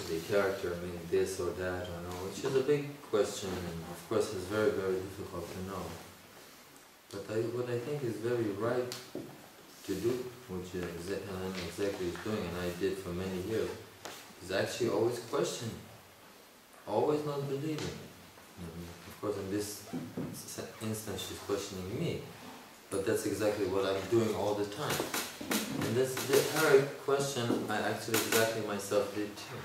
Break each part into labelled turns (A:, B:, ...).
A: the character meaning this or that or no, which is a big question and of course is very, very difficult to know. But what I think is very right to do, which Helen exactly is doing, and I did for many years, is actually always questioning, always not believing. Of course, in this instance, she's questioning me, but that's exactly what I'm doing all the time. And this her question, I actually exactly myself did too.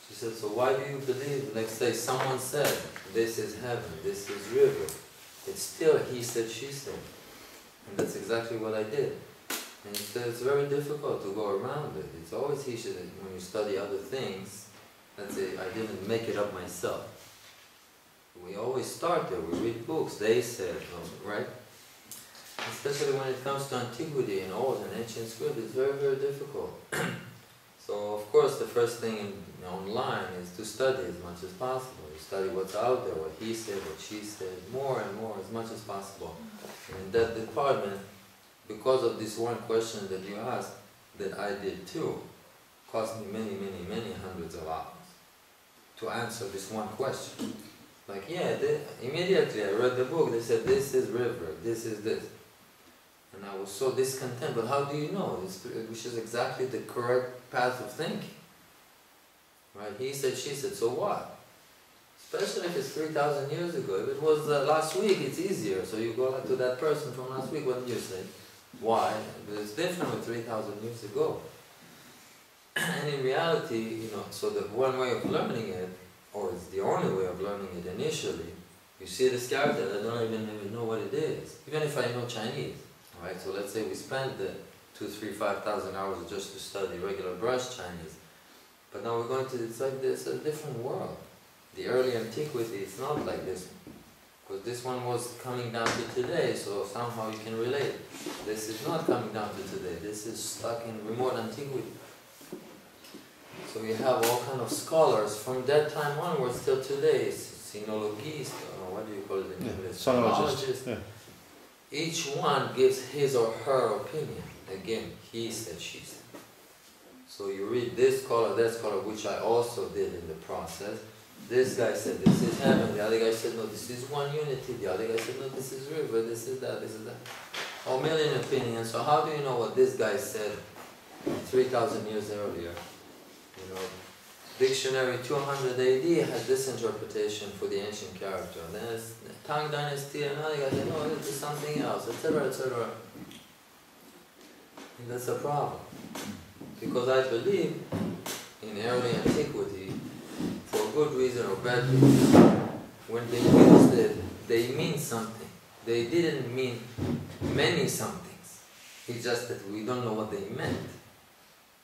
A: She said, so why do you believe, like say someone said, this is heaven, this is river. It's still he said, she said. And that's exactly what I did. And it's very difficult to go around it. It's always he said, when you study other things, let's say I didn't make it up myself. We always start there, we read books, they said, right? Especially when it comes to antiquity and old and ancient script, it's very, very difficult. So of course the first thing online is to study as much as possible. You study what's out there, what he said, what she said, more and more, as much as possible. And in that department, because of this one question that you asked, that I did too, cost me many, many, many hundreds of hours to answer this one question. Like, yeah, immediately I read the book, they said, this is river, this is this. And I was so discontent, but how do you know? Which is exactly the correct path of thinking. Right? He said, she said, so what? Especially if it's 3,000 years ago. If it was last week, it's easier. So you go to that person from last week, what did you say? Why? But it's different with 3,000 years ago. And in reality, you know, so the one way of learning it, or it's the only way of learning it initially, you see this character, I don't even know what it is. Even if I know Chinese. Right? So let's say we spend the 2,000, 3,000, 5,000 hours just to study regular brush Chinese. But now we're going to, it's like this, a different world. The early antiquity, it's not like this. Because this one was coming down to today, so somehow you can relate. This is not coming down to today. This is stuck in remote antiquity. So you have all kind of scholars from that time onwards till today. Sinologists, or what do you call it in English?
B: Sinologists. Yeah.
A: Each one gives his or her opinion. Again, he said, she said. So you read this scholar, that scholar, which I also did in the process. This guy said, this is heaven. The other guy said, no, this is one unity. The other guy said, no, this is river, this is that, this is that. A million opinions. So how do you know what this guy said 3,000 years earlier? You know, dictionary 200 AD has this interpretation for the ancient character. Then it's Tang Dynasty, another guy said, no, this is something else, etc., etc. And that's a problem. Because I believe in early antiquity, for good reason or bad reason, when they used it, they mean something. They didn't mean many somethings. It's just that we don't know what they meant.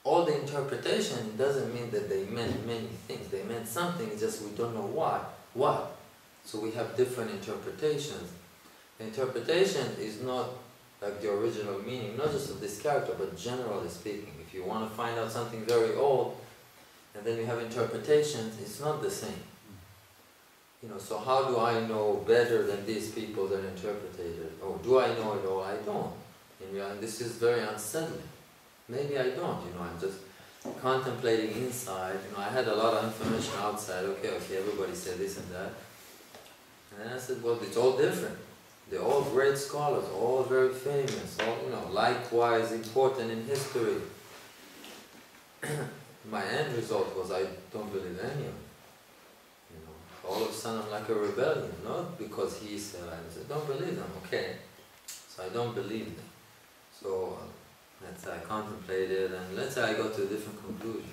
A: All the interpretation doesn't mean that they meant many things. They meant something, it's just we don't know why. What? So we have different interpretations. The interpretation is not like the original meaning, not just of this character, but generally speaking. If you want to find out something very old, and then you have interpretations, it's not the same. You know, so how do I know better than these people that interpreted it? Or do I know it all? I don't. In reality, this is very unsettling. Maybe I don't, you know, I'm just contemplating inside. You know, I had a lot of information outside. Okay, everybody said this and that. And then I said, well, it's all different. They're all great scholars, all very famous, all, you know, likewise important in history. My end result was I don't believe any of them. You know, all of a sudden I'm like a rebellion, not because he said, I said, don't believe them, okay. So I don't believe them. So let's say I contemplated, and let's say I got to a different conclusion.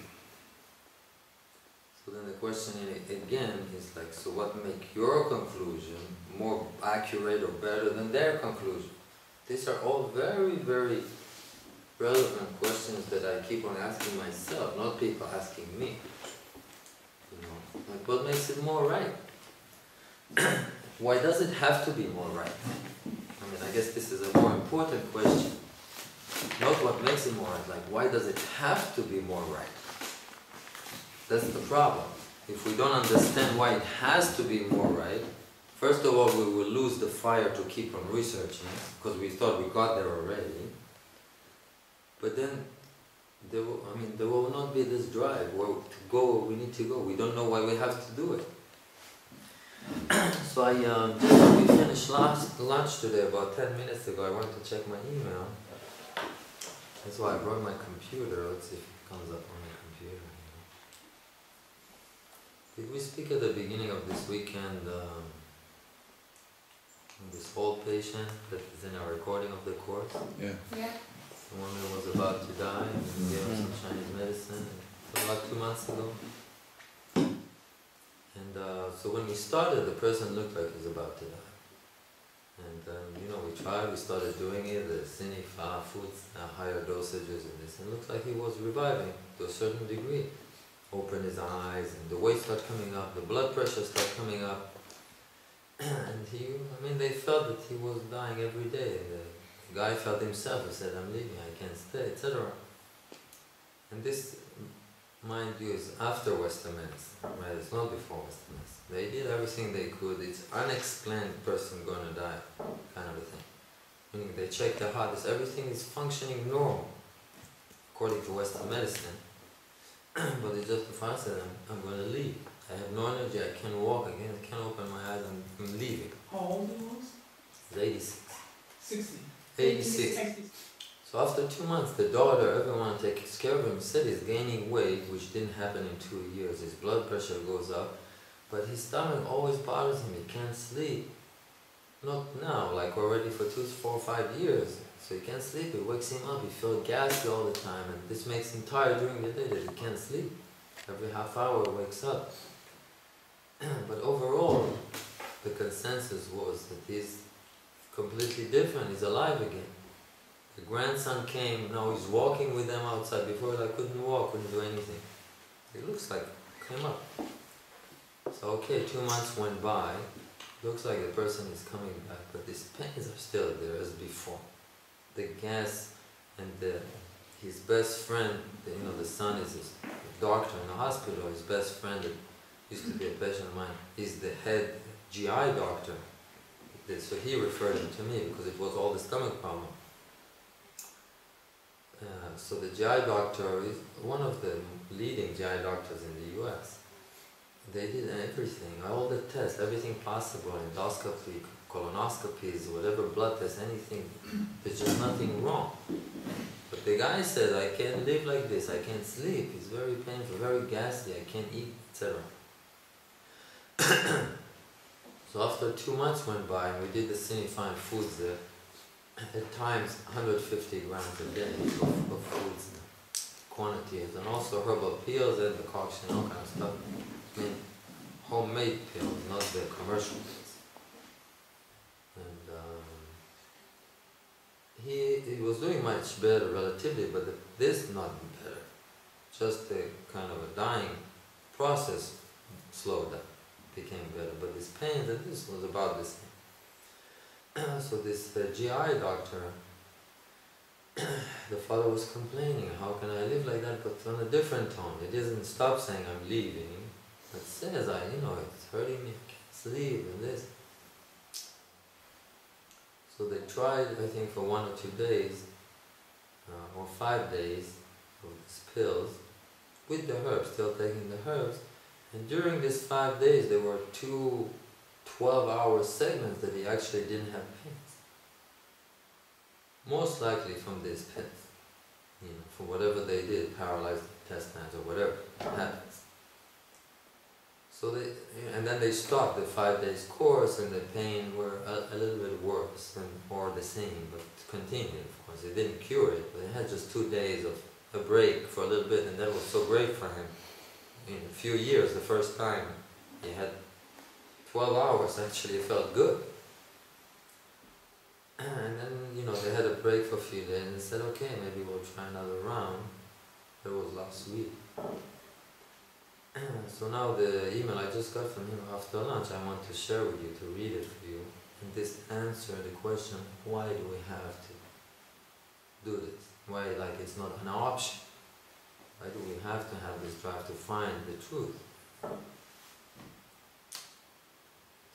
A: So then the question again is like, so what makes your conclusion more accurate or better than their conclusion? These are all very, very relevant questions that I keep on asking myself, not people asking me. You know, like what makes it more right? Why does it have to be more right? I mean, I guess this is a more important question. Not what makes it more right, like why does it have to be more right? That's the problem. If we don't understand why it has to be more right, first of all, we will lose the fire to keep on researching, because we thought we got there already. But then, there will not be this drive where to go where we need to go. We don't know why we have to do it. So we finished lunch today about 10 minutes ago. I went to check my email. That's why I brought my computer. Let's see if it comes up on my computer. Did we speak at the beginning of this weekend this old patient that is in our recording of the course?
B: Yeah.
C: Yeah.
A: The one that was about to die, and we gave him some Chinese medicine about 2 months ago. And so when we started, the person looked like he was about to die. And we tried, we started doing it, the Sini foods, higher dosages and this, and it looks like he was reviving to a certain degree. Opened his eyes, and the weight started coming up, the blood pressure started coming up. And they felt that he was dying every day. The guy felt himself, he said, I'm leaving, I can't stay, etc. And this, mind you, is after Western medicine, right? It's not before Western medicine. They did everything they could. It's unexplained person going to die, kind of a thing. Meaning they check the heart, everything is functioning normal, according to Western medicine. But they justify, said, I'm going to leave. I have no energy, I can't walk again, I can't open my eyes, I'm leaving.
D: How old he was?
A: He's 86.
D: 60.
A: 86. So after 2 months, the daughter, everyone takes care of him, said he's gaining weight, which didn't happen in 2 years. His blood pressure goes up, but his stomach always bothers him, he can't sleep. Not now, like already for 2, 4, 5 years. So he can't sleep, it wakes him up, he feels gassy all the time, and this makes him tired during the day that he can't sleep. Every half hour he wakes up. But overall, the consensus was that he's completely different, he's alive again. The grandson came, now he's walking with them outside. Before I couldn't walk, couldn't do anything. It looks like came up. So okay, 2 months went by, looks like the person is coming back, but these pains are still there as before. The gas and his best friend, the son is a doctor in the hospital, his best friend that used to be a patient of mine, is the head GI doctor. So he referred him to me because it was all the stomach problem. So the GI doctor is one of the leading GI doctors in the US. They did everything, all the tests, everything possible, endoscopy, colonoscopies, whatever blood tests, anything. There's just nothing wrong. But the guy said, I can't live like this, I can't sleep, it's very painful, very gassy, I can't eat, etc. So after 2 months went by, and we did the Sinifine foods there, at times 150 grams a day of foods, quantities, and also herbal pills and decoction, all kind of stuff. Homemade pills, not the commercial pills. And he was doing much better relatively, but this not better. Just the kind of a dying process slowed down, became better. But this pain, and this was about the same. So this GI doctor, the father was complaining, how can I live like that, but on a different tone. He doesn't stop saying I'm leaving, but says, it's hurting me, I can't sleep, and this. So they tried, I think, for 1 or 2 days, or 5 days, of these pills, with the herbs, still taking the herbs, and during these 5 days there were 2 12-hour segments that he actually didn't have pains. Most likely from these pills, for whatever they did, paralyzed intestines or whatever happens. So and then they stopped the 5 days course, and the pain were a little bit worse or the same, but continued. Of course, they didn't cure it, but they had just 2 days of a break for a little bit, and that was so great for him. In a few years, the first time he had 12 hours, actually it felt good. And then, they had a break for a few days and they said, okay, maybe we'll try another round. That was last week. So now the email I just got from him after lunch, I want to share with you, to read it for you. And this answer the question, why do we have to do this? Why, it's not an option? Why do we have to have this drive to find the truth?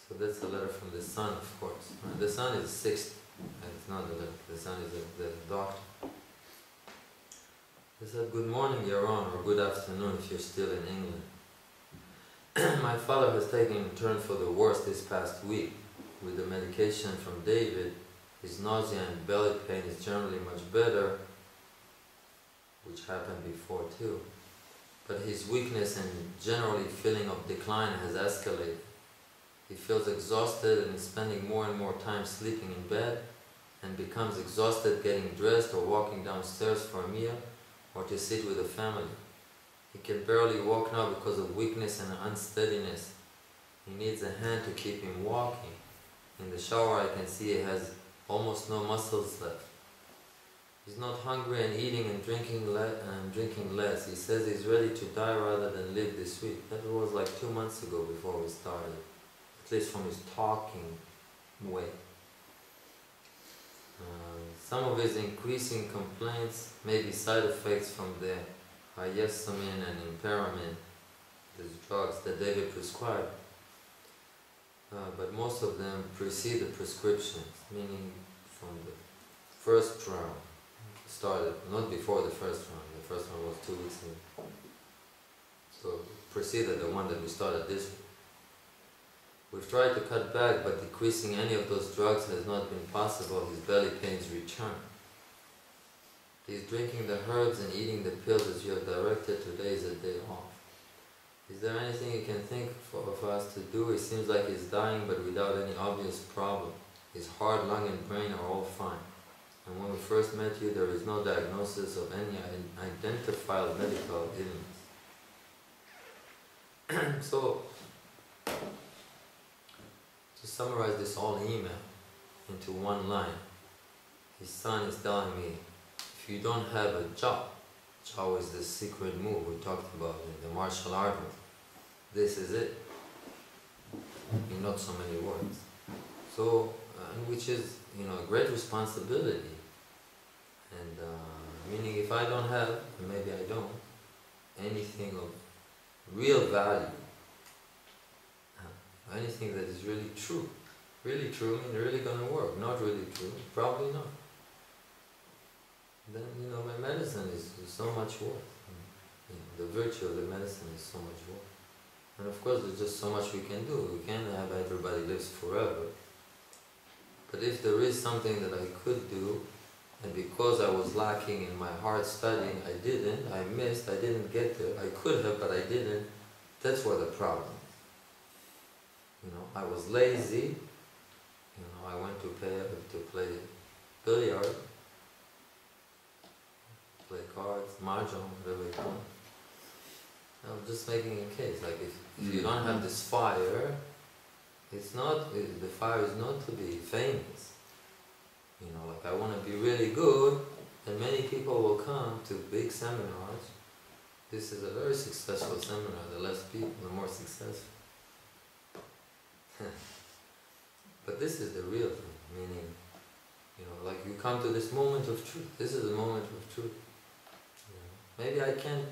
A: So that's a letter from the son, of course. The son is 60, and it's not the letter. The son is the doctor. I said, "Good morning, Yaron," or "Good afternoon" if you're still in England. My father has taken a turn for the worse this past week. With the medication from David, his nausea and belly pain is generally much better, which happened before too. But his weakness and generally feeling of decline has escalated. He feels exhausted and is spending more and more time sleeping in bed, and becomes exhausted getting dressed or walking downstairs for a meal or to sit with the family. He can barely walk now because of weakness and unsteadiness. He needs a hand to keep him walking. In the shower I can see he has almost no muscles left. He's not hungry and eating and drinking less. He says he's ready to die rather than live this week. That was like 2 months ago before we started, at least from his talking way. Some of his increasing complaints may be side effects from the hyoscine and impairment, these drugs that David prescribed. But most of them precede the prescriptions, meaning from the first round started, not before the first round. The first one was 2 weeks ago. So preceded the one that we started this week. We've tried to cut back, but decreasing any of those drugs has not been possible. His belly pains return. He's drinking the herbs and eating the pills as you have directed. Today is a day off. Is there anything you can think of us to do? It seems like he's dying, but without any obvious problem. His heart, lung, and brain are all fine. And when we first met you, there is no diagnosis of any identifiable medical illness. So, to summarize this whole email into one line, his son is telling me, if you don't have a job, Chow is the secret move we talked about in the martial art. This is it, in not so many words. So, which is, a great responsibility. And meaning, if I don't have, and maybe I don't, anything of real value, anything that is really true, mean really gonna work. Not really true, probably not. Then, my medicine is so much worth. The virtue of the medicine is so much worth. And of course, there's just so much we can do. We can't have everybody lives forever. But if there is something that I could do, and because I was lacking in my hard studying, I missed, I didn't get there. I could have, but I didn't. That's where the problem is. I was lazy. I went to play billiard, play cards, mahjong, whatever you call it. I'm just making a case, like if you don't have this fire, the fire is not to be famous. Like I want to be really good, and many people will come to big seminars. This is a very successful seminar. The less people, the more successful. But this is the real thing, meaning, like you come to this moment of truth. This is a moment of truth. Maybe I can't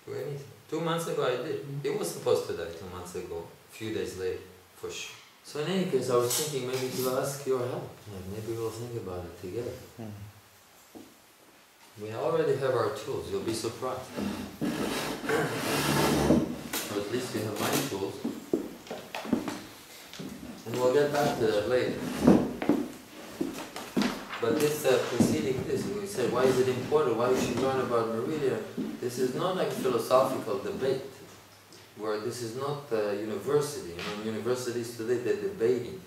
A: do anything. 2 months ago I did. He was supposed to die 2 months ago, a few days later, for sure. So in any case, I was thinking maybe to ask your help. Maybe we'll think about it together. We already have our tools, you'll be surprised. Or at least you have my tools. And we'll get back to that later. But this preceding this, we said, why is it important? Why we should learn about Meridian? This is not like philosophical debate, where this is not the university. Universities today, they're debating.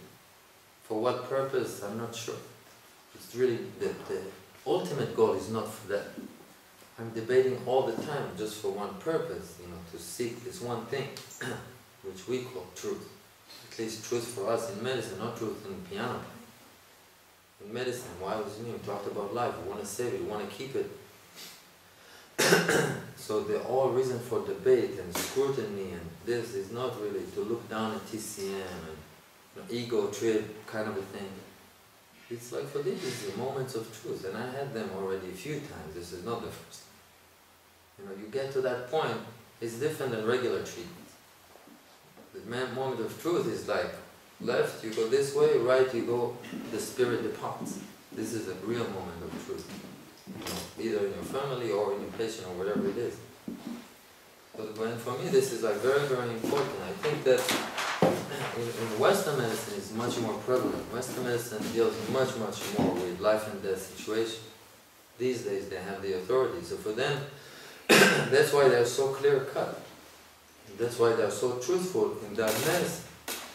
A: For what purpose, I'm not sure. It's really, the ultimate goal is not for that. I'm debating all the time just for one purpose, to seek this one thing, which we call truth. At least truth for us in medicine, not truth in piano. In medicine, why was we talked about life, we want to save it, we want to keep it. So the whole reason for debate and scrutiny and this is not really to look down at TCM and ego trip kind of a thing. It's like for this is the moments of truth, and I had them already a few times. This is not the first. You get to that point, it's different than regular treatment. The moment of truth is like left, you go this way, right, you go, the spirit departs. This is a real moment of truth. either in your family or in your patient or whatever it is. But for me this is like very, very important. I think that in Western medicine it's much more prevalent. Western medicine deals much, much more with life and death situations. These days they have the authority. So for them, that's why they're so clear cut. That's why they're so truthful in that medicine.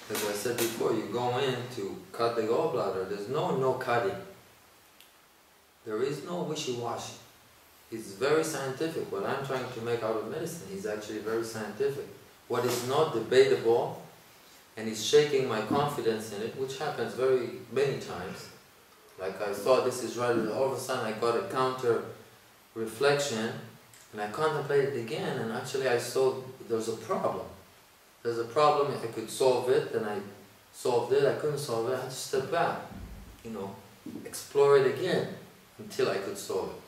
A: As I said before, you go in to cut the gallbladder, there's no cutting. There is no wishy-washy. It's very scientific. What I'm trying to make out of medicine is actually very scientific. What is not debatable, and is shaking my confidence in it, which happens very many times. Like I thought this is right, and all of a sudden I got a counter reflection, and I contemplated again, and actually I saw there's a problem. There's a problem, if I could solve it, then I solved it. I couldn't solve it, I had to step back, explore it again until I could solve it.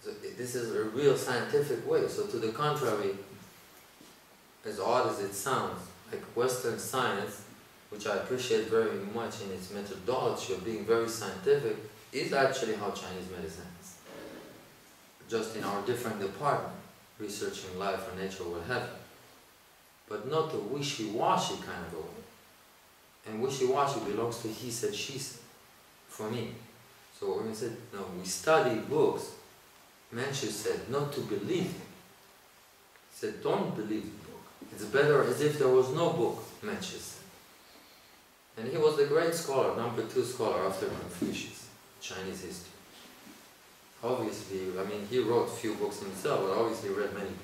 A: So this is a real scientific way. So to the contrary, as odd as it sounds, like Western science, which I appreciate very much in its methodology of being very scientific, is actually how Chinese medicine is. Just in our different department, researching life or nature or what have you. But not a wishy-washy kind of a way. And wishy-washy belongs to he said, she said, for me. So when we said, no, we study books, Mensch said not to believe him. He said, don't believe the book. It's better as if there was no book, Mensch said. And he was the great scholar, number 2 scholar after Confucius, Chinese history. Obviously, I mean, he wrote a few books himself, but obviously read many books.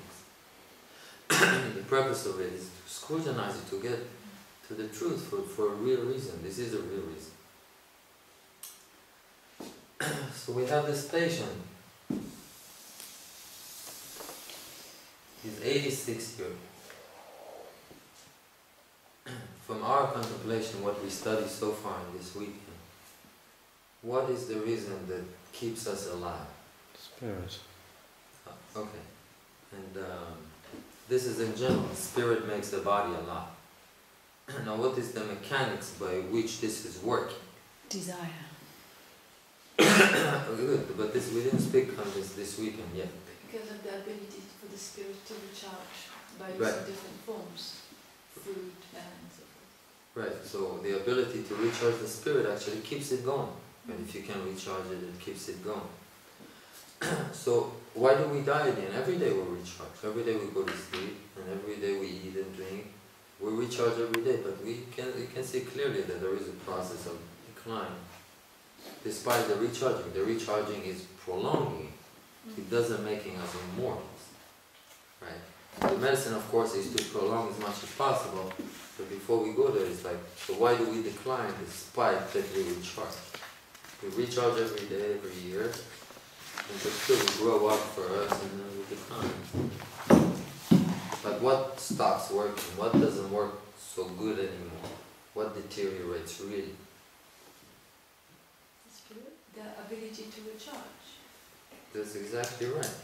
A: The purpose of it is to scrutinize it, to get to the truth for a real reason. This is a real reason. So we have this patient. He's 86 years old. From our contemplation, what we study so far in this weekend, what is the reason that keeps us alive?
B: Spirit.
A: Okay. And this is in general. Spirit makes the body alive. Now what is the mechanics by which this is working?
C: Desire.
A: Good, but we didn't speak on this weekend yet.
C: Because of the ability for the spirit to recharge by using
A: Right.
C: different forms, food and so forth.
A: Right, so the ability to recharge the spirit actually keeps it going. And if you can recharge it, it keeps it going. So why do we die again? Every day we recharge. Every day we go to sleep, and every day we eat and drink. We recharge every day, but we can see clearly that there is a process of decline. Despite the recharging is prolonging. It doesn't making us immortals. Right? The medicine, of course, is to prolong as much as possible. But before we go there, it's like, so why do we decline despite that we recharge? We recharge every day, every year, but still we grow up for us and then we decline. But what stops working? What doesn't work so good anymore? What deteriorates really?
C: The spirit, the ability to recharge.
A: That's exactly right.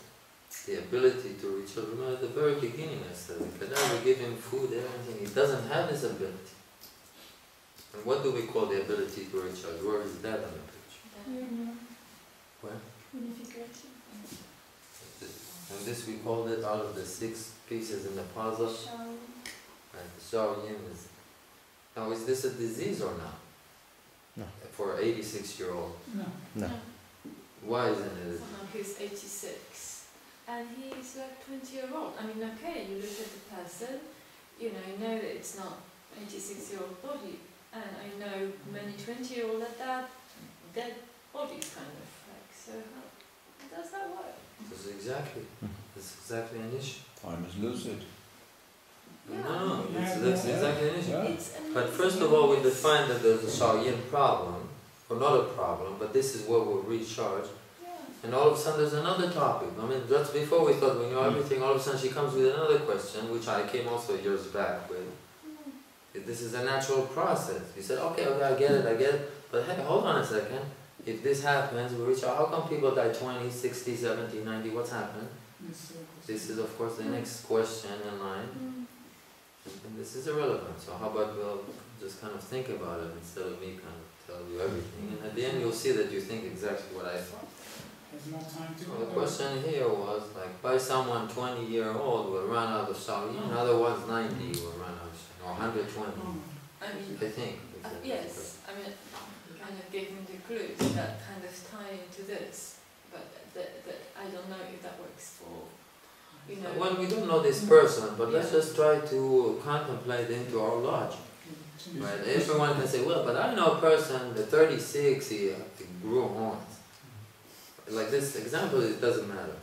A: The ability to recharge. Remember at the very beginning I said, we give him food, everything. He doesn't have this ability. And what do we call the ability to recharge? Where is that on the picture? Where?
C: Unification.
A: And this we called it out of the 6 pieces in the puzzle. Right, the Shaoyin is. Now is this a disease or not?
B: No.
A: For an 86-year-old?
B: No.
A: Why isn't it?
C: He's 86 and he's like 20-year-old. I mean, okay, you look at the person, you know that it's not 86-year-old body, and I know many 20-year-old at that dead bodies kind of like. So how does that work?
A: That's exactly an issue.
B: Time is lucid.
A: No, that's exactly an issue.
B: Yeah.
C: It's
A: But first of all, we define that there's a Shaoyin problem, or not a problem, but this is where we'll recharge.
C: Yeah.
A: And all of a sudden there's another topic. I mean, just before we thought we knew everything, all of a sudden she comes with another question, which I came also years back with. This is a natural process. You said, okay, I get it, but hey, hold on a second. If this happens, we reach out. How come people die 20, 60, 70, 90? What's happened? This is, of course, the next question in line. And this is irrelevant. So how about we'll just kind of think about it instead of me kind of tell you everything. And at the end, you'll see that you think exactly what I thought.
D: There's no time to
A: Well, the question here was like, why someone 20-year-old will run out of Shaolin, another one's 90 will run out of Shaolin, or 120,
C: I mean,
A: I think.
C: yes, I mean, you kind of gave me the clues that kind of tie into this, but I don't know if that works for, you know.
A: Well, we don't know this person, but let's just try to contemplate into our logic. Right? Everyone can say, well, but I know a person, the 36, he grew horns. Like this example, it doesn't matter.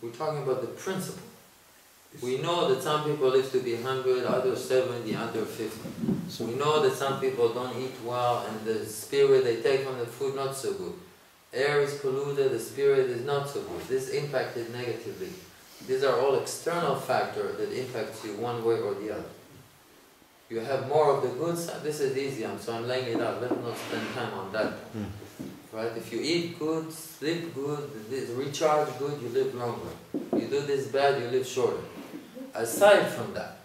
A: We're talking about the principle. We know that some people live to be 100, others 70, others 50. We know that some people don't eat well, and the spirit they take from the food not so good. Air is polluted, the spirit is not so good. This impacted negatively. These are all external factors that impact you one way or the other. You have more of the good side. This is easy, so I'm laying it out. Let's not spend time on that. Right? If you eat good, sleep good, recharge good, you live longer. You do this bad, you live shorter. Aside from that.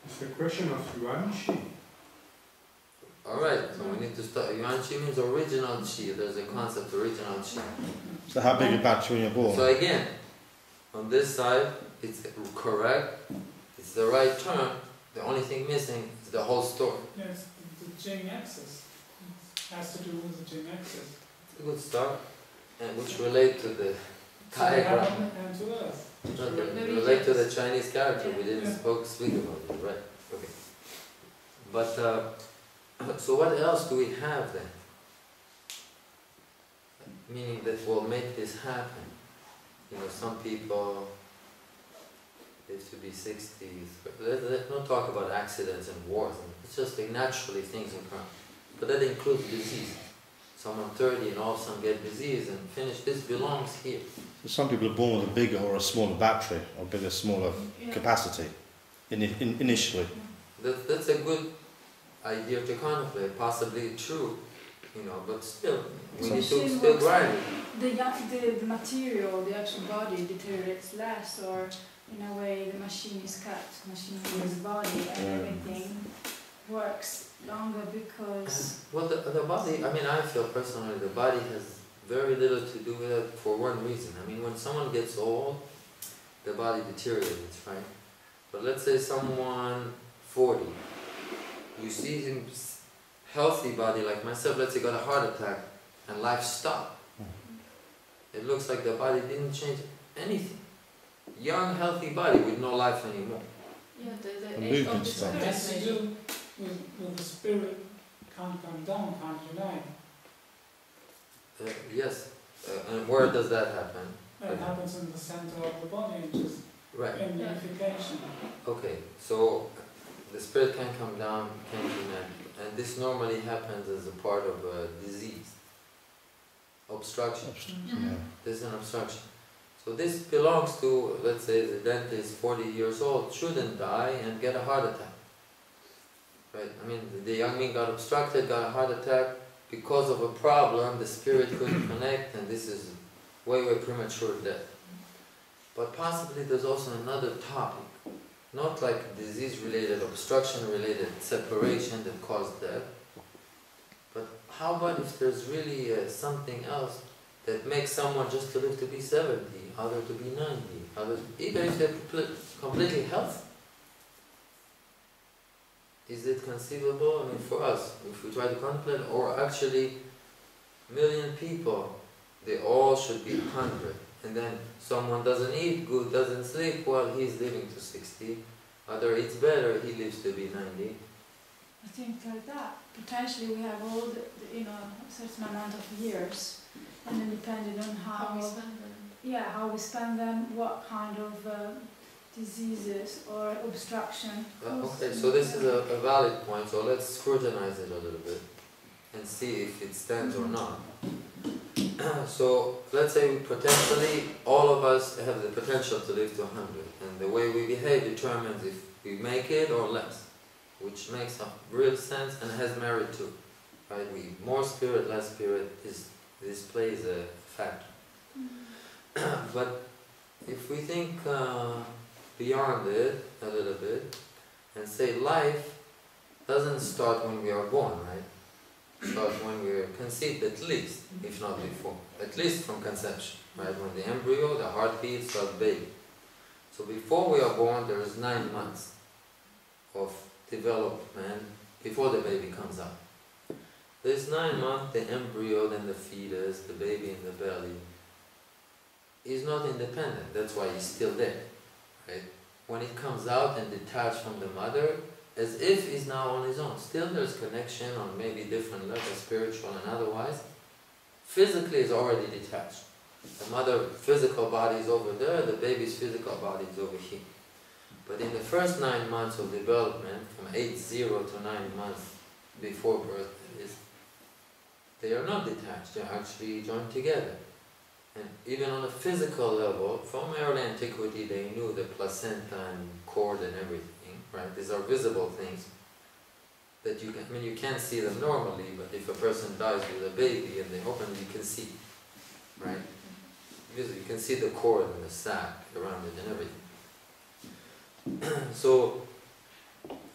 D: It's a question of Yuan Qi.
A: Alright, so we need to start. Yuan Qi means original Qi. There's a concept, original Qi.
B: So how big a battery when you're born?
A: So again, on this side, it's correct. It's the right term. The only thing missing is the whole story.
D: Yes, the Jing axis. It has to do with the Jing axis.
A: It's a good start, and which relate to the
D: To
A: diagram.
D: heaven and to earth.
A: Relate to the Chinese character. We didn't speak about it, right? Okay. But so what else do we have then? Meaning that will make this happen. You know, some people live to be 60. Let's not talk about accidents and wars. It's just like naturally things occur. But that includes disease. Someone 30 and all of a sudden get disease and finish. This belongs here.
B: So some people are born with a bigger or a smaller battery, or bigger, smaller capacity initially.
A: That's a good idea to contemplate, possibly true, you know, but still, we need to still grind it.
E: The material, the actual body deteriorates less, or in a way the machine is cut, machine's body and everything works longer because...
A: Well, the body, I mean, I feel personally the body has very little to do with it for one reason. I mean, when someone gets old, the body deteriorates, right? But let's say someone 40, you see him healthy body like myself, let's say got a heart attack and life stopped. It looks like the body didn't change anything. Young, healthy body with no life anymore.
C: Yeah, the
B: movement
C: age of the
B: stuff.
D: It has to
C: spirit.
D: do with the spirit can't come down, can't unite.
A: Yes, and where does that happen?
D: That happens in the center of the body, just
A: Right.
D: in unification.
A: Okay, so the spirit can come down, can connect, and this normally happens as a part of a disease. Obstruction. There's an obstruction. So this belongs to, let's say the dentist, 40 years old, shouldn't die and get a heart attack. Right? I mean, the young man got obstructed, got a heart attack because of a problem, the spirit couldn't connect, and this is way premature death. But possibly there's also another topic, not like disease-related, obstruction-related separation that caused death, but how about if there's really something else that makes someone just to live to be 70, other to be 90, others, even if they're completely healthy? Is it conceivable? I mean, for us, if we try to contemplate, or actually, million people, they all should be 100. And then someone doesn't eat good, doesn't sleep well, he's living to 60. Other eats better, he lives to be 90.
E: I think like that. Potentially we have all the a certain amount of years, and then depending on
C: How we spend them.
E: how we spend them, what kind of diseases or obstruction.
A: Okay, so this is a valid point, so let's scrutinize it a little bit and see if it stands or not. So let's say potentially all of us have the potential to live to 100, and the way we behave determines if we make it or less, which makes a real sense and has merit too. Right? More spirit, less spirit, this plays a factor. But if we think beyond it a little bit and say life doesn't start when we are born, right? starts when we're conceived, at least, if not before, at least from conception, right? When the embryo, the heartbeat starts baby. So before we are born, there is 9 months of development before the baby comes out. This 9 months, the embryo, then the fetus, the baby in the belly, is not independent. That's why he's still there, right? When it comes out and detached from the mother, as if he's now on his own. Still there's connection on maybe different levels, spiritual and otherwise. Physically is already detached. The mother's physical body is over there, the baby's physical body is over here. But in the first 9 months of development, from age 0 to 9 months before birth, they are not detached, they're actually joined together. And even on a physical level, from early antiquity they knew the placenta and cord and everything, right? These are visible things that you can, I mean you can't see them normally, but if a person dies with a baby and they open, you can see, right? Because you can see the cord and the sac around it and everything. So,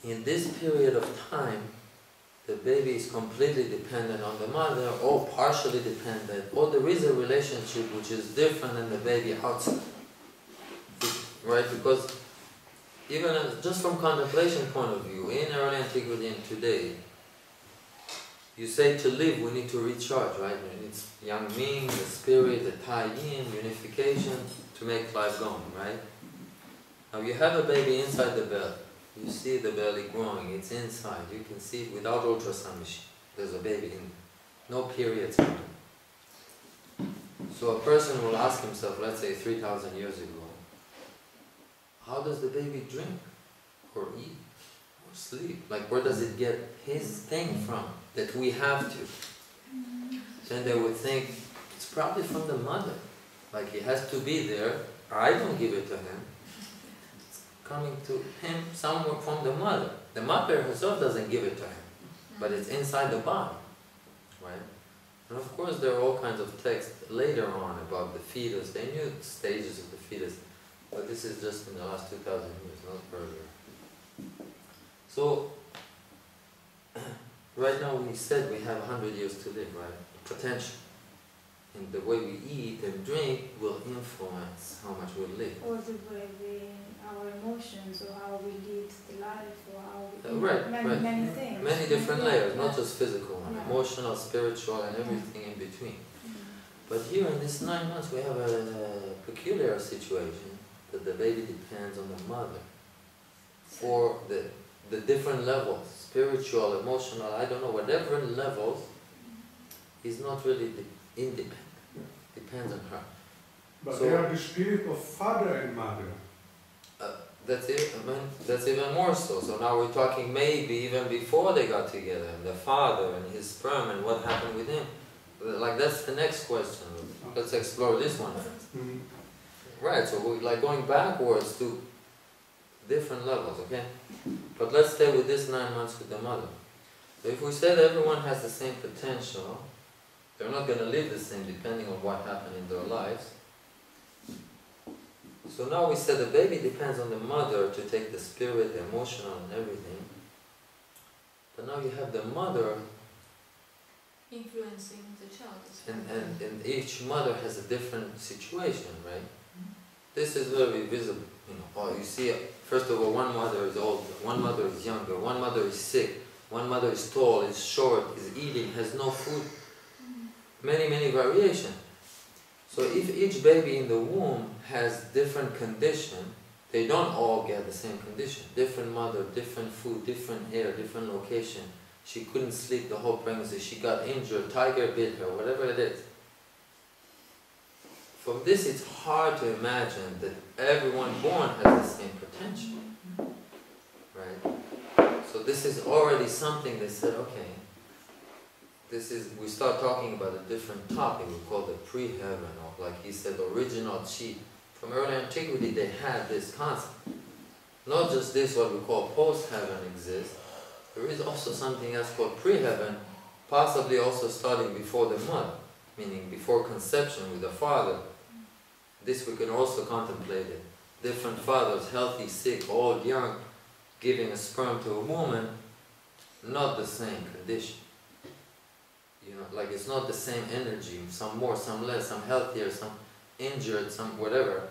A: in this period of time, the baby is completely dependent on the mother, or partially dependent, or there is a relationship which is different than the baby outside. Right? Because even just from contemplation point of view, in early antiquity and today, you say to live, we need to recharge, right? It's yang ming, the spirit, the tai yin, unification, to make life go on, right? Now you have a baby inside the belly. You see the belly growing, it's inside, you can see it without ultrasound machine. There's a baby in there. No periods happening. So a person will ask himself, let's say 3,000 years ago, how does the baby drink, or eat, or sleep? Like where does it get his thing from, that we have to? Then they would think, it's probably from the mother. Like he has to be there, I don't give it to him. Coming to him somewhere from the mother. The mother herself doesn't give it to him, but it's inside the body, right? And of course there are all kinds of texts later on about the fetus. They knew the stages of the fetus, but this is just in the last 2,000 years, not earlier. So, right now we said we have 100 years to live, right? Potential. And the way we eat and drink will influence how much we'll live.
E: Or the way our emotions, or how we lead the life, or how we
A: Right,
E: many things.
A: Many different layers, not
E: Yeah.
A: just physical, emotional, spiritual, and everything in between. But here in this 9 months we have a peculiar situation that the baby depends on the mother for the different levels, spiritual, emotional, I don't know, whatever levels, is not really independent. Depends on her.
F: But
A: So-
F: they are the spirit of father and mother.
A: That's it. I mean, that's even more so. So now we're talking maybe even before they got together, and the father and his sperm and what happened with him. Like that's the next question. Let's explore this one first. Right. So we're like going backwards to different levels. Okay. But let's stay with this 9 months with the mother. So if we say that everyone has the same potential, they're not going to live the same depending on what happened in their lives. So now we said the baby depends on the mother to take the spirit, the emotional and everything. But now you have the mother,
C: influencing the child as well.
A: and each mother has a different situation, right? This is very visible, you know. Oh, you see, first of all, one mother is older, one mother is younger, one mother is sick, one mother is tall, is short, is eating, has no food. Many, many variations. So if each baby in the womb has different condition, they don't all get the same condition. Different mother, different food, different air, different location. She couldn't sleep the whole pregnancy, she got injured, tiger bit her, whatever it is. From this it's hard to imagine that everyone born has the same potential. Right? So this is already something they said, okay, we start talking about a different topic, we call the pre-heaven, or like he said, original chi. From early antiquity they had this concept. Not just this, what we call post-heaven exists, there is also something else called pre-heaven, possibly also starting before the mother, meaning before conception with the father. This we can also contemplate it. Different fathers, healthy, sick, old, young, giving a sperm to a woman, not the same condition. you know, like it's not the same energy, some more, some less, some healthier, some injured, some whatever.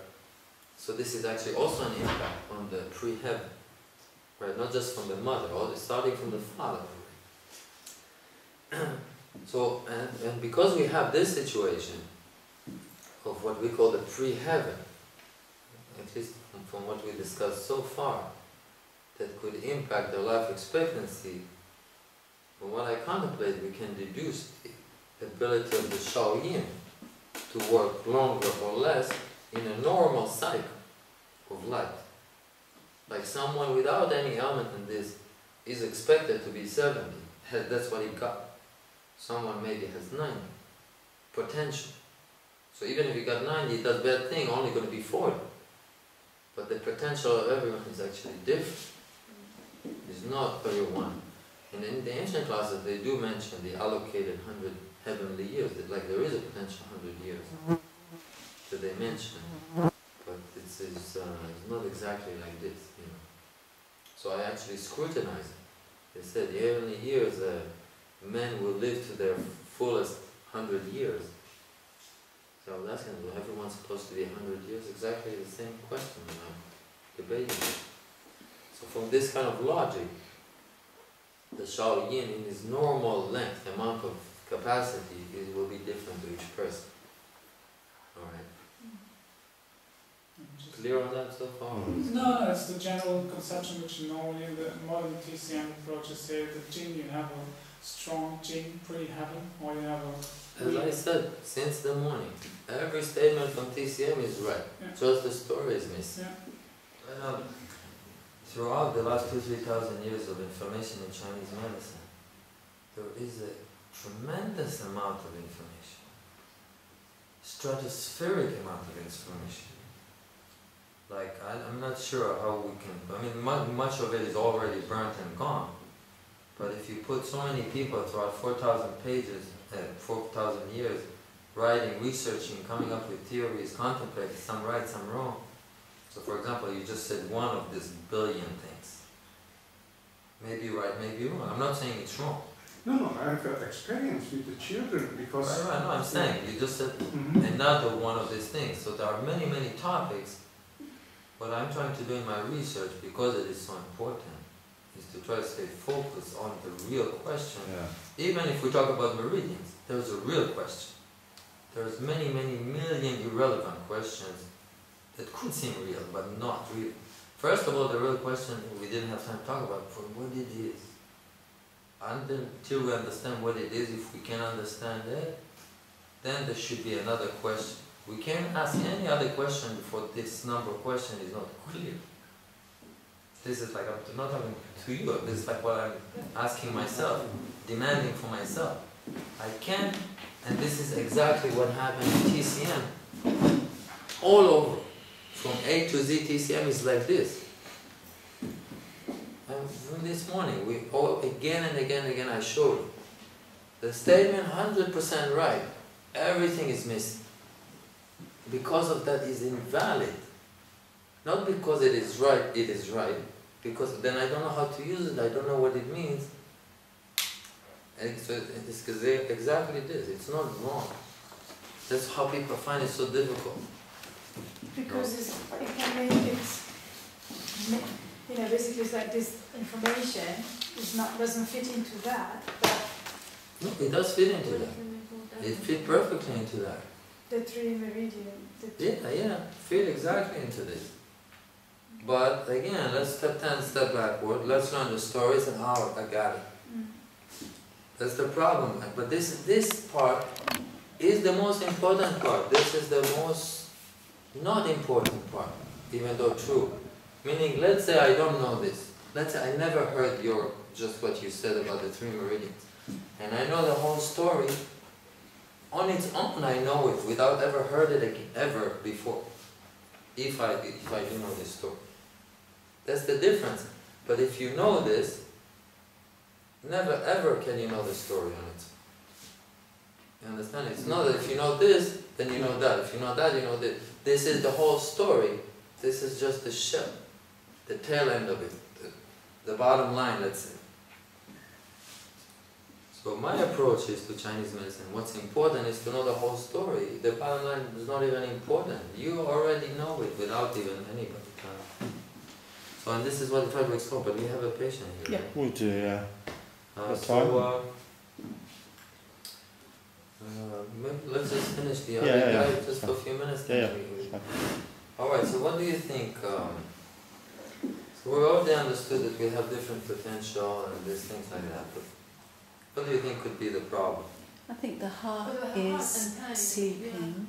A: So this is actually also an impact on the pre-heaven, right? Not just from the mother, starting from the father. So, and because we have this situation of what we call the pre-heaven, at least from what we discussed so far, that could impact their life expectancy, from what I contemplate, we can deduce the ability of the Shaolin to work longer or less in a normal cycle of life. Like someone without any element in this is expected to be 70. That's what he got. Someone maybe has 90. Potential. So even if he got 90, he does bad thing, only going to be 40. But the potential of everyone is actually different. It's not for your one. And in the ancient classes, they do mention the allocated 100 heavenly years. Like there is a potential 100 years that they mention. But it's not exactly like this, you know. So I actually scrutinized it. They said the heavenly years, men will live to their fullest 100 years. So I was asking, well, everyone's supposed to be 100 years? Exactly the same question, and I'm debating it. So from this kind of logic, the Shaolin in its normal length, amount of capacity, it will be different to each person. Alright. Clear on that so far?
D: No, it's the general conception which normally in the modern TCM approaches say that Jin, you have a strong Jin pre-heaven, or you have a...
A: As I said, since the morning, every statement from TCM is right.
D: Yeah.
A: Just the story is missing.
D: Yeah.
A: Throughout the last 2,000–3,000 years of information in Chinese medicine, there is a tremendous amount of information. Stratospheric amount of information. Like, I'm not sure how we can, I mean, much of it is already burnt and gone. But if you put so many people throughout 4,000 pages, 4,000 years, writing, researching, coming up with theories, contemplating, some right, some wrong. So for example, you just said one of these billion things. Maybe right, maybe wrong. I'm not saying it's wrong.
F: No, I have experience with the children because...
A: Right, no, I'm saying, you just said another one of these things. So there are many, many topics. What I'm trying to do in my research, because it is so important, is to try to stay focused on the real question.
B: Yeah.
A: Even if we talk about meridians, there's a real question. There's many, many million irrelevant questions that could seem real, but not real. First of all, the real question we didn't have time to talk about for what it is. And until we understand what it is, if we can understand it, then there should be another question. We can't ask any other question before this number question is not clear. This is like, I'm not talking to you, this is like what I'm asking myself, demanding for myself. I can't, and this is exactly what happened in TCM. All over. From A to Z, TCM is like this. And from this morning, again and again, I showed you. The statement 100% right. Everything is missing. Because of that is invalid. Not because it is right, because then I don't know how to use it, I don't know what it means. And it's exactly this, it's not wrong. That's how people find it so difficult.
E: Because it can make it, you know, basically it's like this information doesn't fit into that, but...
A: No, it does fit into that. It fit perfectly into that.
E: The three meridian.
A: Yeah, fit exactly into this. But again, let's step backward, let's learn the stories and how I got it. That's the problem. But this part is the most important part. This is the most not important part, even though true. Meaning, let's say I don't know this. Let's say I never heard just what you said about the three meridians. And I know the whole story. On its own, I know it without ever heard it again, ever before. If I do know this story. That's the difference. But if you know this, never ever can you know the story on its own. You understand? It's not that if you know this, then you know that. If you know that, you know this. This is the whole story. This is just the shell, the tail end of it, the bottom line, let's say. So my approach is to Chinese medicine. What's important is to know the whole story. The bottom line is not even important. You already know it without even anybody telling. So, and this is what I try to explore, but we have a patient here.
B: Yeah,
A: right?
B: we do, yeah. What
A: maybe let's just finish the
B: Yeah,
A: other
B: yeah,
A: guy
B: yeah.
A: just for a few minutes.
B: Yeah,
A: then Alright, so what do you think? So we already understood that we have different potential and there's things like that, but what do you think could be the problem?
G: I think the heart
C: Well, the heart
G: is
C: and pain,
G: sleeping,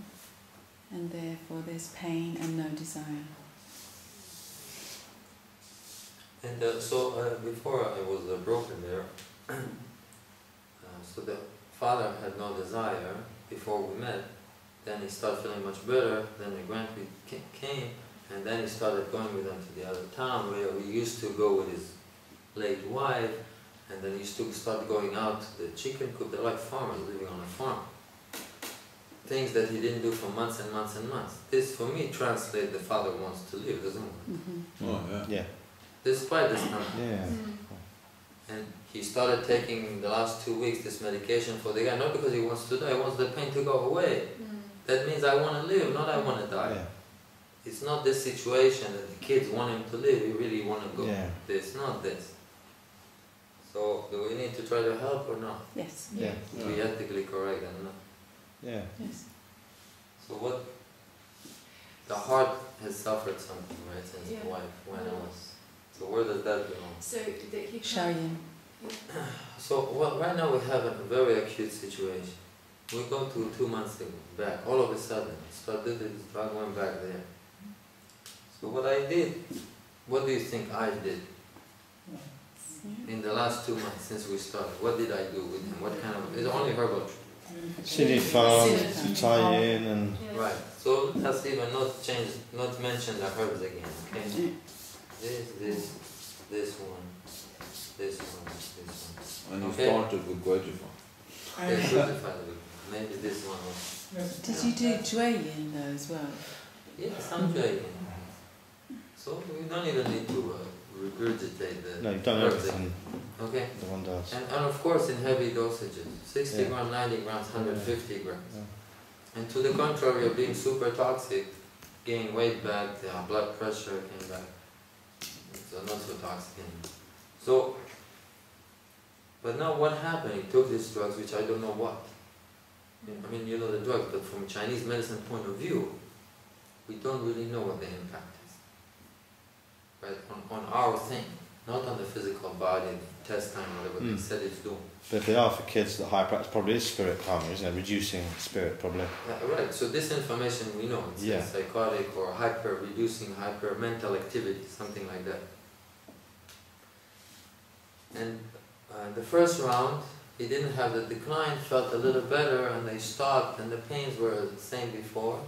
G: and therefore there's pain and no desire.
A: And before I was broken there, so the father had no desire before we met. Then he started feeling much better. Then the grandkid came, and then he started going with them to the other town where we used to go with his late wife. And then he used to start going out to the chicken coop. They're like farmers living on a farm. Things that he didn't do for months and months and months. This, for me, translates the father wants to live, doesn't it?
G: Mm-hmm.
H: Oh, yeah.
B: Yeah.
A: Despite this time.
B: Yeah.
A: And he started taking the last 2 weeks this medication for the guy, not because he wants to die, he wants the pain to go away. That means I want to live, not I want to die.
B: Yeah.
A: It's not this situation that the kids want him to live, you really want to go.
B: Yeah.
A: It's not this. So, do we need to try to help or not?
G: Yes.
B: Yeah.
A: To be ethically correct and not.
B: Yeah.
G: Yes.
A: So what, the heart has suffered something, right, since
C: Yeah.
A: the wife went out. So where does that belong?
C: So that he can't.
G: Shaoyin.
A: So right now we have a very acute situation. We go to 2 months ago, back, all of a sudden, started this drug, went back there. So what I did, what do you think I did in the last 2 months since we started? What did I do with him? What kind of, it's only herbal.
B: Sinifar, tie in and...
C: Yeah.
A: Right, so let's even not mention the herbs again, okay? This one, this one.
H: And you
A: Okay.
H: started with Guajifan.
A: Yes, maybe this one was.
G: Did you do Jueyin though as well?
A: Yes, I'm joking. So we don't even need to regurgitate the
B: No, you've done
A: herbs
B: everything
A: again. Okay?
B: the one does.
A: And of course in heavy dosages, 60
B: Yeah.
A: grams, 90 grams, 150 grams.
B: Yeah.
A: And to the contrary of being super toxic, gain weight back, blood pressure came back. So not so toxic anymore. So, but now what happened? He took these drugs, which I don't know what. I mean, you know the drugs, but from Chinese medicine point of view, we don't really know what the impact is. Right? On our thing, not on the physical body, the intestine, whatever they said it's doing.
B: But if they are for kids, the higher practice probably is spirit calming, isn't it? Reducing spirit, probably.
A: Right, so this information we know, it's
B: Yeah.
A: psychotic or reducing hyper mental activity, something like that. And the first round, he didn't have the decline, felt a little better, and they stopped, and the pains were the same before.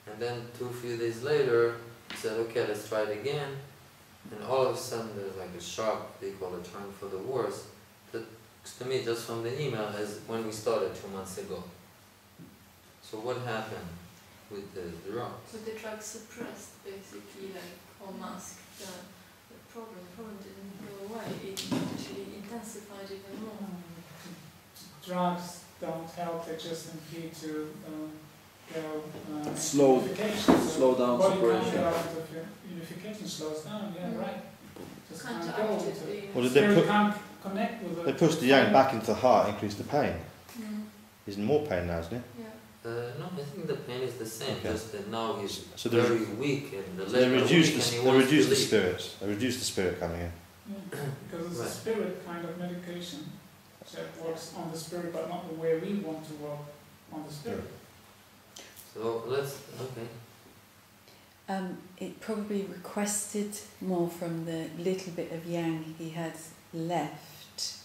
A: And then few days later, he said, okay, let's try it again. And all of a sudden, there's like a sharp, they call it turn for the worse. That, to me, just from the email, as when we started 2 months ago. So what happened with the drug?
C: So the drug suppressed basically, like, or masked the problem. The problem didn't go away, it actually intensified even more.
D: Drugs don't help, they just impede to go unification. So
H: slow down
D: body
H: separation.
D: contact of unification slows down, yeah, right. Just can't go
C: Counteracted
D: to
C: the...
B: Well, did they
D: spirit
B: put-
D: can't connect with
B: They pushed the yang back into the heart, increased the pain.
C: Mm,
B: He's in more pain now, isn't he?
C: yeah.
A: No, I think the pain is the same,
B: Okay.
A: just that now he's
B: So they-
A: very weak and the
B: So they
A: leg are
B: reduced
A: weak and he
B: the,
A: wants to leave.
B: spirits. They reduced the spirit coming in.
D: Because it's
A: Right.
D: a spirit kind of medication that works on the spirit, but not the way we want to work on the spirit.
A: So let's, okay.
G: It probably requested more from the little bit of yang he had left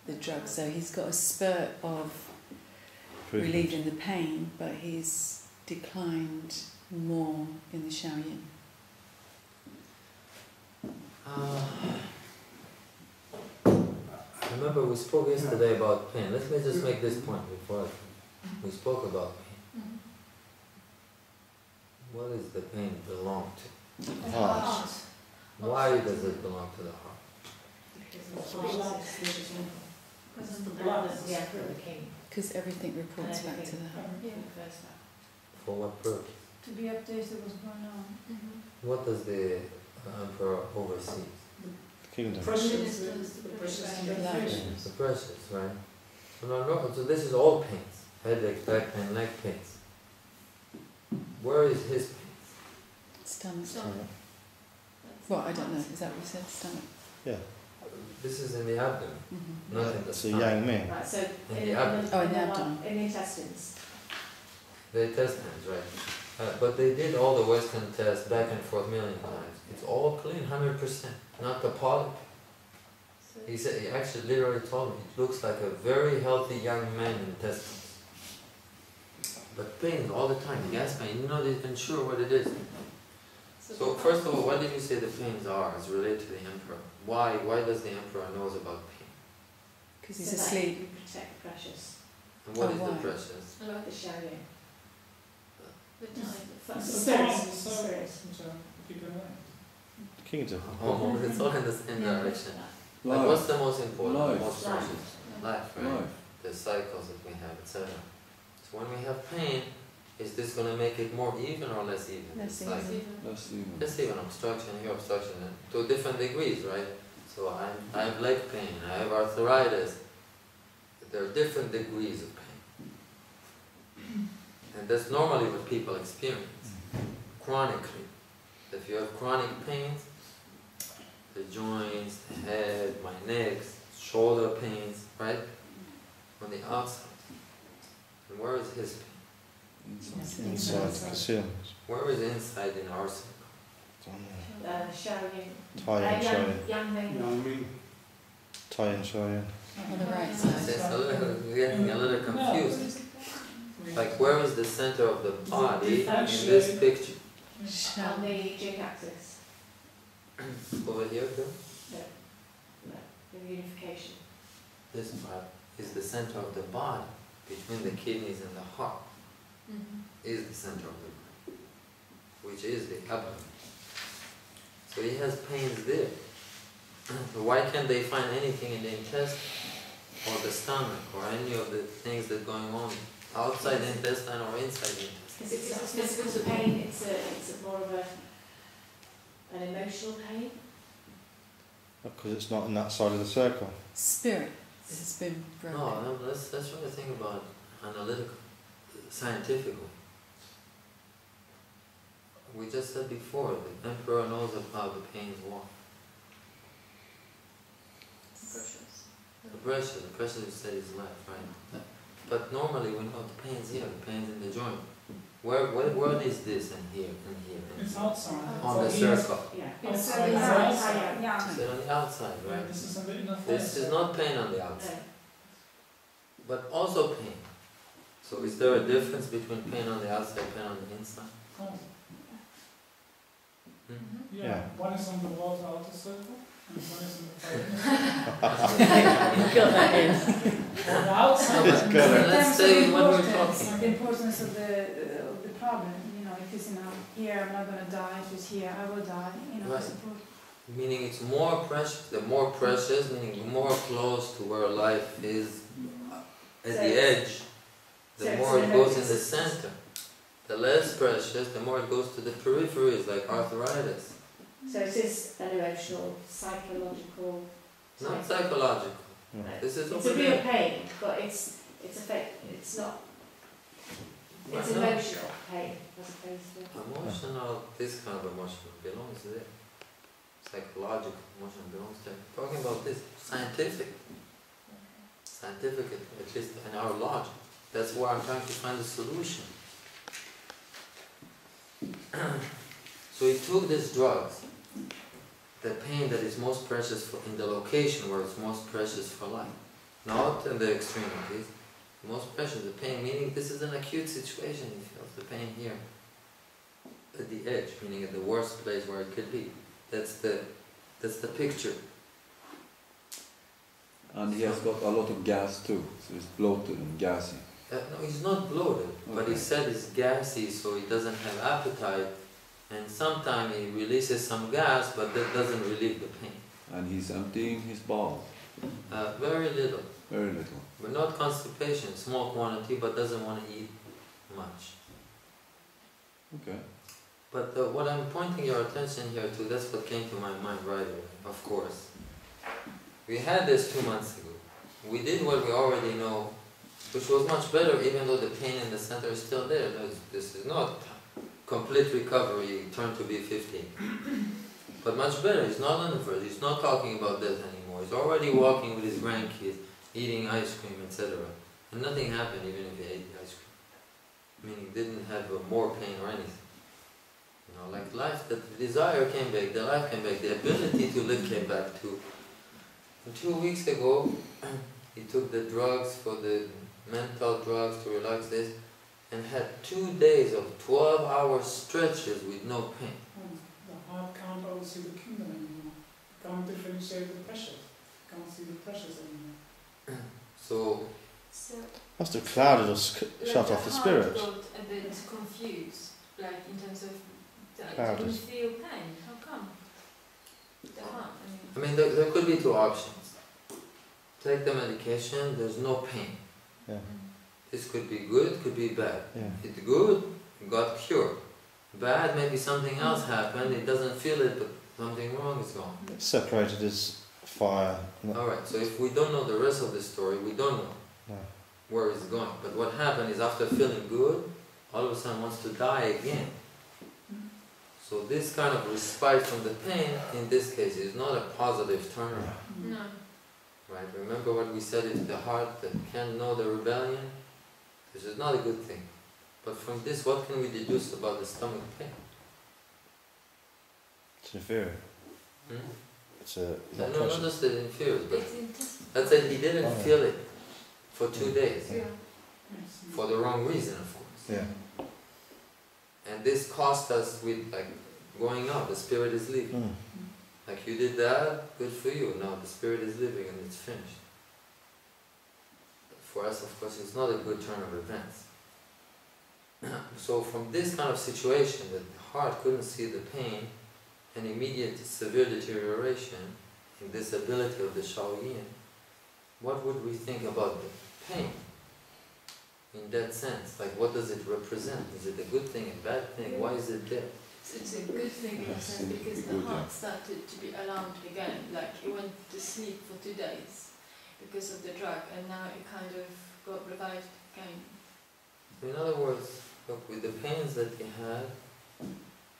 G: the drug, so he's got a spurt of
B: Improvement.
G: relieving the pain, but he's declined more in the Shaoyin.
A: Remember we spoke yesterday about pain. Let me just make this point before we spoke about pain.
C: Mhm.
A: What does the pain belong to?
C: The
B: Heart.
C: heart.
A: Why does it belong to the heart?
E: Because
D: It's
E: of
D: the
E: the
D: blood.
E: blood. Yeah, for the king.
G: Because everything reports back to the heart.
E: Yeah. First up.
A: For what purpose?
E: To be updated what's going on.
A: What does the emperor oversee?
B: Kingdom.
D: Precious,
C: Ministers,
D: the
C: the
D: precious
C: precious.
D: things.
A: The precious, right? So this is all pains. Headache, back pain, leg pains. Where is his pain?
G: Stomach.
C: Stomach.
G: What? I don't know. Is that what you said? Stomach?
A: This is in the abdomen, not in the
B: It's a
A: stomach.
B: yang ming.
E: Right, so
A: In the abdomen.
G: Oh, in the abdomen.
E: in the intestines.
A: The intestines, right? But they did all the Western tests back and forth million times. It's all clean, 100%. Not the polyp.
C: So
A: He said, he actually literally told me, it looks like a very healthy young man intestines. But pain all the time, gas pain, you're not even sure what it is. So first of all, what did you say the pains are as related to the emperor? Why does the emperor knows about pain?
G: Because he's
E: So that
G: asleep.
E: you protect the precious.
A: And what
G: Oh,
A: is
G: why?
A: the precious?
C: I like
E: The shadow.
C: the time.
E: The
D: It's
E: spirits.
D: the
E: The spirits.
D: which are keep in mind.
B: Kingdom.
A: Oh, it's all in the same
E: Yeah.
A: direction. Like what's the most important,
H: Life.
A: most precious? Life, right?
H: Life.
A: The cycles that we have, etc. So when we have pain, is this going to make it more even or less even?
G: Less
A: It's like,
G: even.
H: That's even.
A: let's say an obstruction here, obstruction there, to different degrees, right? So I have leg pain, I have arthritis. There are different degrees of pain. And that's normally what people experience, chronically. If you have chronic pains, the joints, the head, my neck, shoulder pains, right? On the outside. And where is his pain?
B: Inside. Concealment.
A: Where is inside in our circle?
E: Showing.
B: Tie-in, showing.
E: Young men.
F: You know what I mean?
B: Tie-in, showing.
G: On the right
A: It's
G: side.
A: a little, getting a little confused. Like where is the center of the body in this picture?
E: On
G: Shout.
E: the J-axis.
A: Over here too?
E: The unification.
A: This part is the center of the body, between the kidneys and the heart, is the center of the body, which is the abdomen. So he has pains there. Why can't they find anything in the intestine, or the stomach, or any of the things that are going on outside the intestine or inside the intestine?
E: Because it's not physical pain, it's more of an emotional pain.
B: Because it's not in that side of the circle.
G: Spirit has been broken.
A: No, let's try to think about analytical, scientifically. We just said before, the emperor knows about the pains walk. The pressure you said is left, right? But normally we know the pain's here, the pain's in the joint. Where is this and here and here?
D: It's outside.
A: On the
D: So he has-
A: circle.
E: Yeah.
D: It's
E: So
D: on the
E: the
D: outside.
E: yeah.
A: So on the outside, right?
D: This is on the inner
A: This
D: face.
A: is not pain on the outside,
E: No.
A: but also pain. So is there a difference between pain on the outside, pain on the inside?
D: Oh,
A: Hmm?
D: yeah.
B: Yeah.
D: One is on the water outer circle, and one is on the fire.
G: Got that in.
D: On the outside.
A: No, but let's say when we're talking.
E: The importance of the problem, you know, if it's here, I'm not going to die. If it's here, I will die. You know,
A: Right.
E: it's important.
A: Meaning it's more precious, the more precious, meaning more close to where life is at
E: So
A: the edge, the
E: so
A: more
E: it's
A: it goes in the
E: emotions.
A: center. The less precious, the more it goes to the peripheries, like arthritis.
E: So it is an emotional, psychological.
A: Not
E: type.
A: psychological.
B: Yeah.
A: This is
E: It's a
A: over
E: real
A: there.
E: pain, but it's not. It's
A: No.
E: emotional pain as opposed to.
A: Emotional, this kind of emotion belongs there. Psychological emotion belongs there. Talking about this, scientific. Scientific, at least in our logic. That's where I'm trying to find a solution. So he took these drugs, the pain that is most precious in the location where it's most precious for life, not in the extremities. Most precious, the pain, meaning this is an acute situation. He feels the pain here, at the edge, meaning at the worst place where it could be. That's the picture.
H: And he has got a lot of gas too, so he's bloated and gassy.
A: No, he's not bloated, but he
H: Okay.
A: said he's gassy, so he doesn't have appetite, and sometimes he releases some gas, but that doesn't relieve the pain.
H: And he's emptying his bowels.
A: Very little.
H: Very little.
A: But not constipation, small quantity, but doesn't want to eat much.
H: Okay.
A: But what I'm pointing your attention here to, that's what came to my mind right away, of course. We had this 2 months ago. We did what we already know, which was much better, even though the pain in the center is still there. This is not complete recovery, turn to be 15. But much better. He's not on the verge. He's not talking about death anymore. He's already walking with his grandkids, eating ice cream, etc. And nothing happened even if he ate the ice cream. Meaning he didn't have more pain or anything. You know, like life, the desire came back, the life came back, the ability to live came back too. And 2 weeks ago, he took the drugs for the mental drugs to relax this, and had 2 days of 12-hour stretches with no pain.
D: The heart can't oversee the kingdom anymore. Can't differentiate the pressures. Can't see the pressures anymore.
A: So
B: Must have clouded or shut off the spirit.
C: The heart got a bit confused, like in terms of that
B: Clouded.
C: didn't feel pain. How come? The heart,
A: I mean, there could be two options. Take the medication, there's no pain.
B: Yeah.
A: This could be good, could be bad.
B: Yeah.
A: It's good, got cured. Bad, maybe something else happened, it doesn't feel it, but something wrong is gone.
B: It's separated as fire.
A: Alright, so if we don't know the rest of the story, we don't know
B: No.
A: where it's going. But what happened is after feeling good, all of a sudden wants to die again. So this kind of respite from the pain, in this case, is not a positive turnaround.
C: no.
A: Right? Remember what we said, it's the heart that can't know the rebellion. This is not a good thing. But from this, what can we deduce about the stomach pain?
B: It's inferior.
A: Hmm?
B: It's a
A: No, not just the inferior, but
C: It's intestinal.
A: that's it, he didn't
B: Oh, yeah.
A: feel it for 2 days.
C: Yeah.
A: For the wrong reason, of course.
B: Yeah.
A: And this cost us with like going up, the spirit is leaving.
B: Mm.
A: Like you did that, good for you. Now the spirit is leaving and it's finished. But for us, of course, it's not a good turn of events. So from this kind of situation, that the heart couldn't see the pain and immediate severe deterioration in this ability of the Shaolin, what would we think about the pain? In that sense, like what does it represent? Is it a good thing, a bad thing? Why is it there?
C: It's a good thing in a sense because the heart started to be alarmed again. Like it went to sleep for 2 days because of the drug, and now it kind of got revived again.
A: In other words, look, with the pains that he had,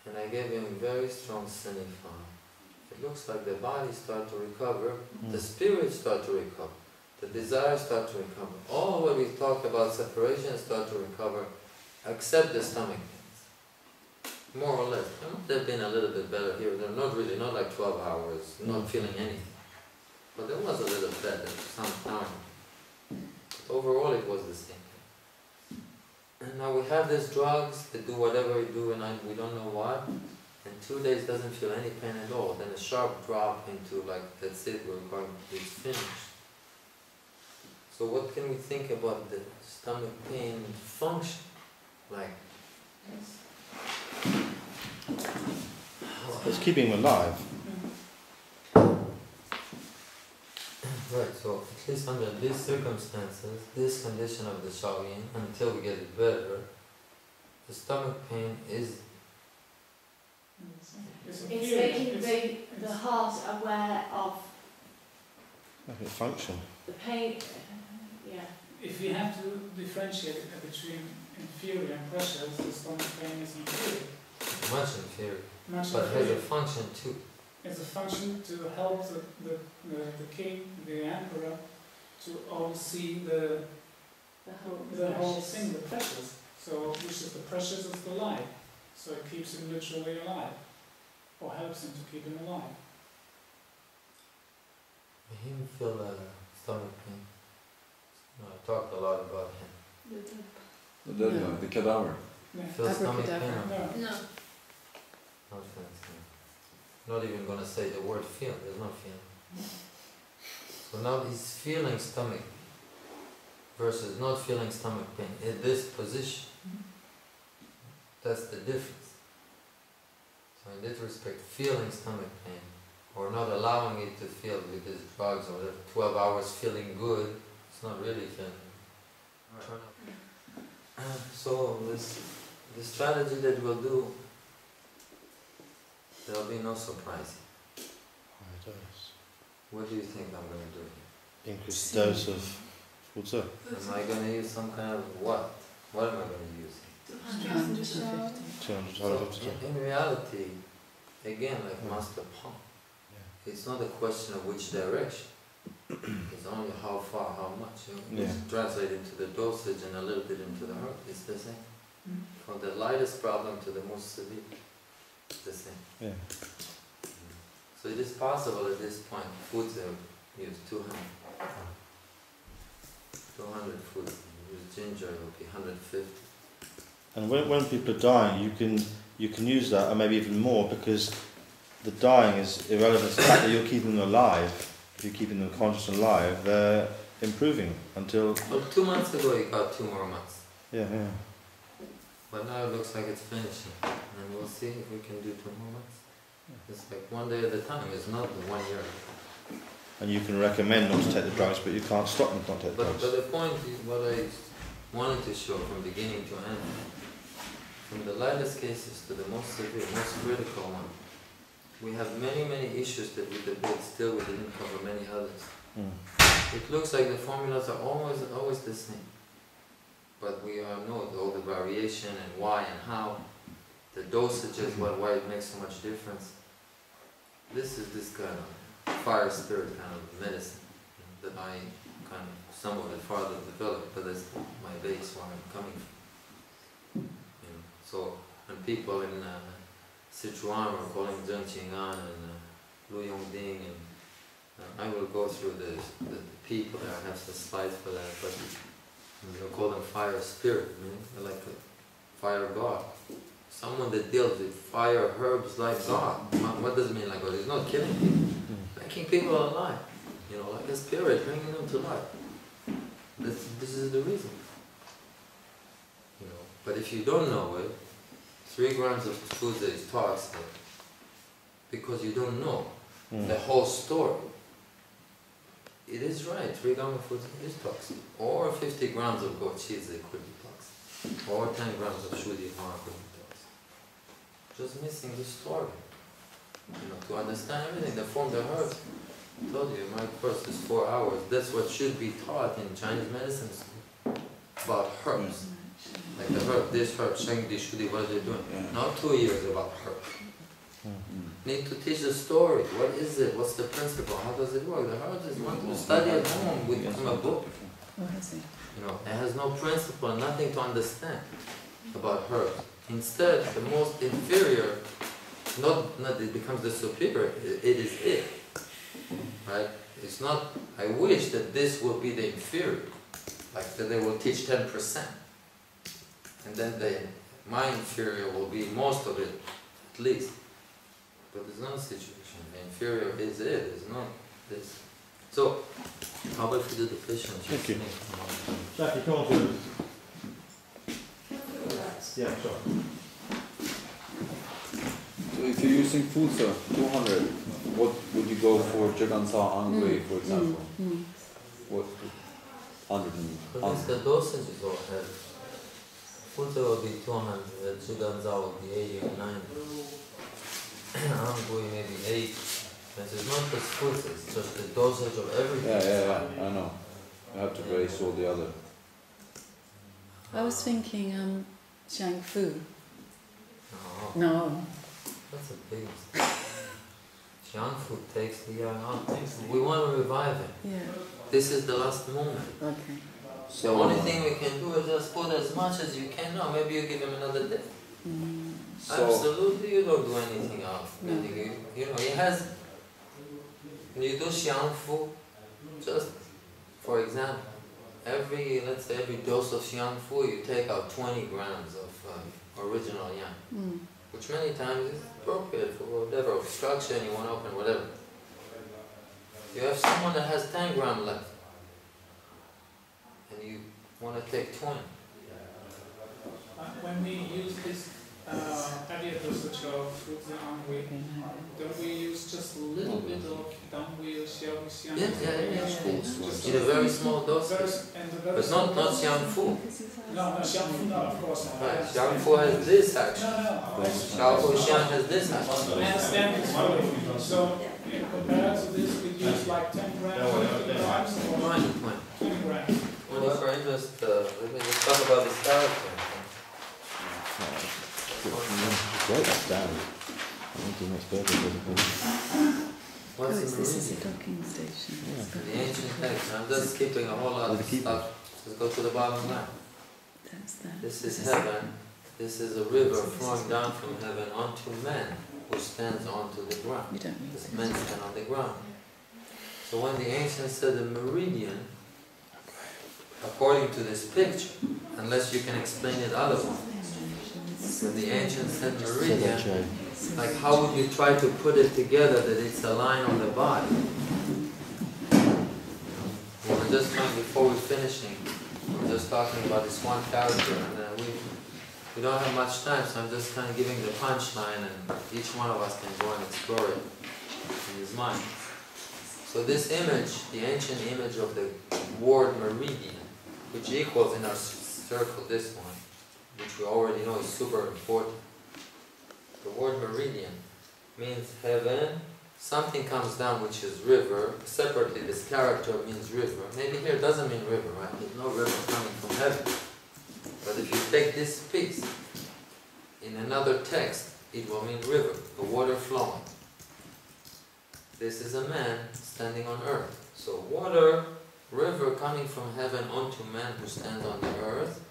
A: and I gave him very strong sinifan, it looks like the body started to recover, the spirit started to recover, the desires start to recover. All what we talked about separation start to recover, except the stomach pains. More or less. They've been a little bit better here. They're not really, not like 12 hours, not feeling anything. But there was a little better some time. But overall it was the same. And now we have these drugs that do whatever we do and we don't know what. And 2 days doesn't feel any pain at all. Then a sharp drop into like, that's it, it's finished. So what can we think about the stomach pain function? Like,
B: It's keeping him alive.
A: right, so at least under these circumstances, this condition of the Shaolin, until we get it better, the stomach pain is
E: It's making the heart aware of
B: Make it function.
E: the pain. Yeah.
D: If you have to differentiate between inferior and pressures, the stomach pain is inferior.
A: much inferior,
D: Much
A: but it has a
D: inferior.
A: function too.
D: It's a function to help the king, the emperor, to oversee the whole thing, the pressures. So, which is the pressures of the life. So it keeps him literally alive, or helps him to keep him alive.
A: Him feel stomach pain. I talked a lot about him.
H: The dead guy, the cadaver.
D: Yeah.
A: Feel stomach pain?
G: Abracadabra.
A: or-
D: No.
C: No.
A: No fancy. Not even gonna say the word feel, there's no feeling. So now he's feeling stomach pain versus not feeling stomach pain in this position. That's the difference. So in that respect, feeling stomach pain or not allowing it to feel with his drugs or whatever, 12 hours feeling good It's not really thin. So the strategy that we'll do, there'll be no surprise. What do you think I'm going to do here?
B: Increase the dose of food.
A: Am I going to use some kind of what? What am I going to use?
B: 200
A: So in reality, again, like Master Pong, it's not a question of which direction. It's only how far, how much. It's translated into the dosage and a little bit into the herb. It's the same. From the lightest problem to the most severe, it's the same.
B: Yeah.
A: So it is possible at this point, foods have used 200. 200 foods. Use ginger, it will be 150.
B: And when people are dying, you can use that, and maybe even more, because the dying is irrelevant to the fact that you're keeping them alive. If you're keeping them conscious and alive, they're improving until...
A: Well, 2 months ago you got 2 more months.
B: Yeah.
A: But now it looks like it's finishing. And we'll see if we can do 2 more months. It's like 1 day at a time, it's not the 1 year.
B: And you can recommend not to take the drugs, but you can't stop them not to take the drugs.
A: But the point is what I wanted to show from beginning to end, from the lightest cases to the most severe, most critical one, we have many, many issues that we debate still we didn't cover many others. It looks like the formulas are always the same. But we know all the variation and why and how, the dosages, why it makes so much difference. This is this kind of fire spirit kind of medicine that I kind of somewhat farther developed, but that's my base where I'm coming from. So when people in Sichuan were calling Zheng Qing'an and Lu Yongding, and I will go through the people there. I have some slides for that, but they'll call them fire spirit, they're like a fire god. Someone that deals with fire herbs like God. What does it mean like God? He's not killing people, making people alive. Like a spirit, bringing them to life. This is the reason. But if you don't know it, 3 grams of food is toxic because you don't know the whole story. It is right, 3 grams of food is toxic. Or 50 grams of goat cheese, it could be toxic. Or 10 grams of shudi harm could be toxic. Just missing the story. To understand everything, the form, the herbs. I told you, my course is 4 hours. That's what should be taught in Chinese medicine school. About herbs. Like the herb, this herb, shengdi, shudi, what are they doing? Not 2 years about herbs. Need to teach the story. What is it? What's the principle? How does it work? The herbs is one to study at home from a book. It has no principle, nothing to understand about herbs. Instead, the most inferior, not it becomes the superior, it is it. Right? It's not, I wish that this will be the inferior. Like that they will teach 10%. And then my inferior will be most of it, at least. But it's not a situation. The inferior is it, it's not this. So, how about if we do the patient?
B: Thank you. Jackie, come on through. Yeah, sure.
H: So if you're using food, sir, 200, what would you go for Jigansa Angui, for example? What? 100
A: Because the dosage is all heavy. Food will be 200, Jigansa will be 80 or 90. Angui maybe 8. It's not just food, it's just the dosage of everything.
H: Yeah, I know. You have to raise all the other.
G: I was thinking Shang Fu.
A: No. That's a big mistake. Xiang Fu takes the young out. We want to revive it.
G: Yeah.
A: This is the last moment.
G: Okay.
A: The only thing we can do is just put as much as you can now. Maybe you give him another day. Absolutely, you don't do anything else. It has. When you do Xiang Fu, just for example, let's say every dose of Xiang Fu, you take out 20 grams of original yang, which many times is appropriate for whatever obstruction you want to open, whatever. You have someone that has 10 grams left, and you want to take 20.
D: When we use this heavier dosage of fruits and angui, don't we use just a little bit of dangui or xiao
A: Yeah.
D: Just
A: In a very small dose. But not xiangfu.
D: No, xiangfu, no, of course not.
A: Right, xiangfu has this action.
D: No.
A: Xiaofu xiang has this
D: I
A: action.
D: understand this fully. So, compared to this, we use like 10 grams, 15 grams, or
A: 20.
D: 20 grams.
A: Only for interest, let me just talk about this character.
B: Write that down. I think he makes burgers with it.
A: What's
G: Oh,
A: the
G: this is a
A: meridian?
G: docking station.
B: Yeah.
A: The ancient text. I'm just skipping a whole lot of stuff. Let's go to the bottom line.
G: That's that.
A: This is heaven. This is a river flowing down from heaven onto man who stands onto the ground.
G: You don't need
A: This
G: it.
A: men stand on the ground. So when the ancients said the meridian, according to this picture, unless you can explain it otherwise, when the ancients said meridian, like how would you try to put it together that it's a line on the body? We're just trying, before we're finishing, we're just talking about this one character, and we don't have much time, so I'm just kind of giving the punchline, and each one of us can go and explore it in his mind. So this image, the ancient image of the word meridian, which equals in our circle this one, which we already know is super important. The word meridian means heaven, something comes down which is river, separately this character means river. Maybe here it doesn't mean river, right? There's no river coming from heaven. But if you take this piece, in another text, it will mean river, the water flowing. This is a man standing on earth. So water, river coming from heaven onto man who stands on the earth.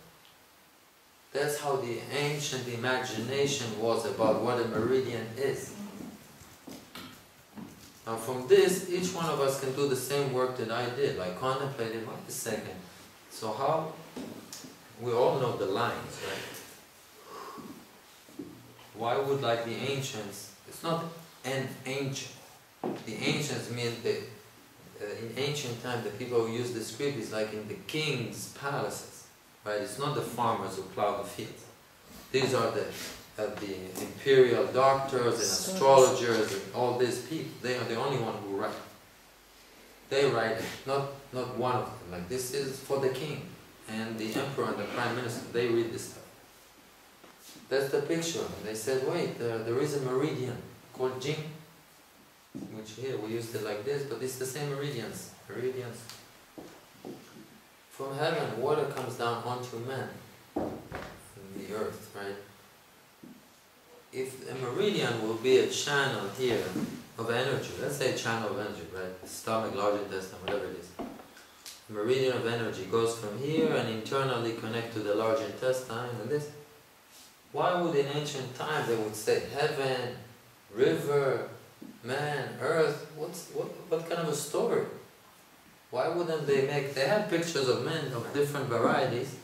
A: That's how the ancient imagination was about what a meridian is. Now from this, each one of us can do the same work that I did, like contemplating, wait a second. So how, we all know the lines, right? Why would like the ancients, it's not an ancient. The ancients mean that in ancient time the people who use the script is like in the king's palaces. Right? It's not the farmers who plow the fields. These are the imperial doctors and astrologers and all these people. They are the only one who write. They write it, not one of them. Like this is for the king and the emperor and the prime minister. They read this stuff. That's the picture. And they said, wait, there is a meridian called Jing, which here we used it like this, but it's the same meridians. From heaven, water comes down onto man, in the earth, right? If a meridian will be a channel here of energy, let's say a channel of energy, right? Stomach, large intestine, whatever it is. A meridian of energy goes from here and internally connect to the large intestine and this. Why would in ancient times they would say heaven, river, man, earth? What kind of a story? Why wouldn't they have pictures of men of different varieties.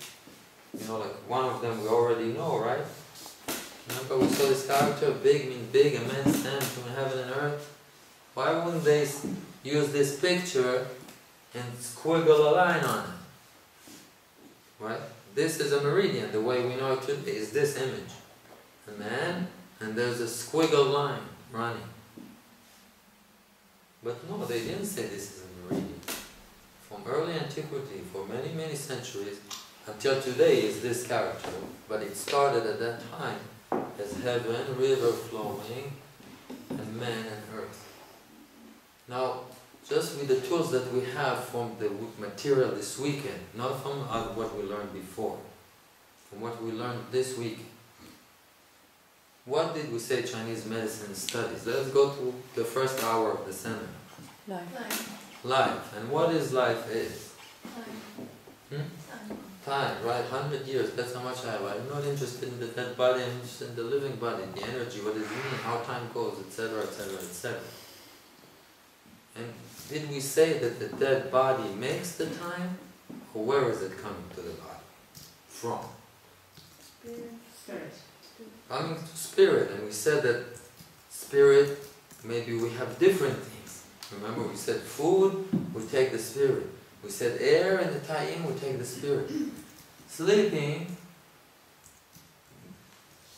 A: You know, like one of them we already know, right? Remember we saw this character, big means big, a man stands between heaven and earth. Why wouldn't they use this picture and squiggle a line on it? Right? This is a meridian, the way we know it today is this image. A man, and there's a squiggle line running. But no, they didn't say this is a meridian. From early antiquity, for many, many centuries, until today is this character. But it started at that time as heaven, river flowing, and man and earth. Now, just with the tools that we have from the material this weekend, not from what we learned before, from what we learned this weekend. What did we say Chinese medicine studies? Let's go to the first hour of the seminar.
C: Life.
A: Life. And what is life is?
C: Time.
A: Time, right? 100 years, that's how much I have. I'm not interested in the dead body, I'm interested in the living body, the energy, what does it mean, how time goes, etc., etc., etc. And did we say that the dead body makes the time? Or where is it coming to the body? From?
E: Spirit.
A: Coming to spirit, and we said that spirit, maybe we have different things. Remember we said food, we take the spirit. We said air and the tie-in, we take the spirit. Sleeping,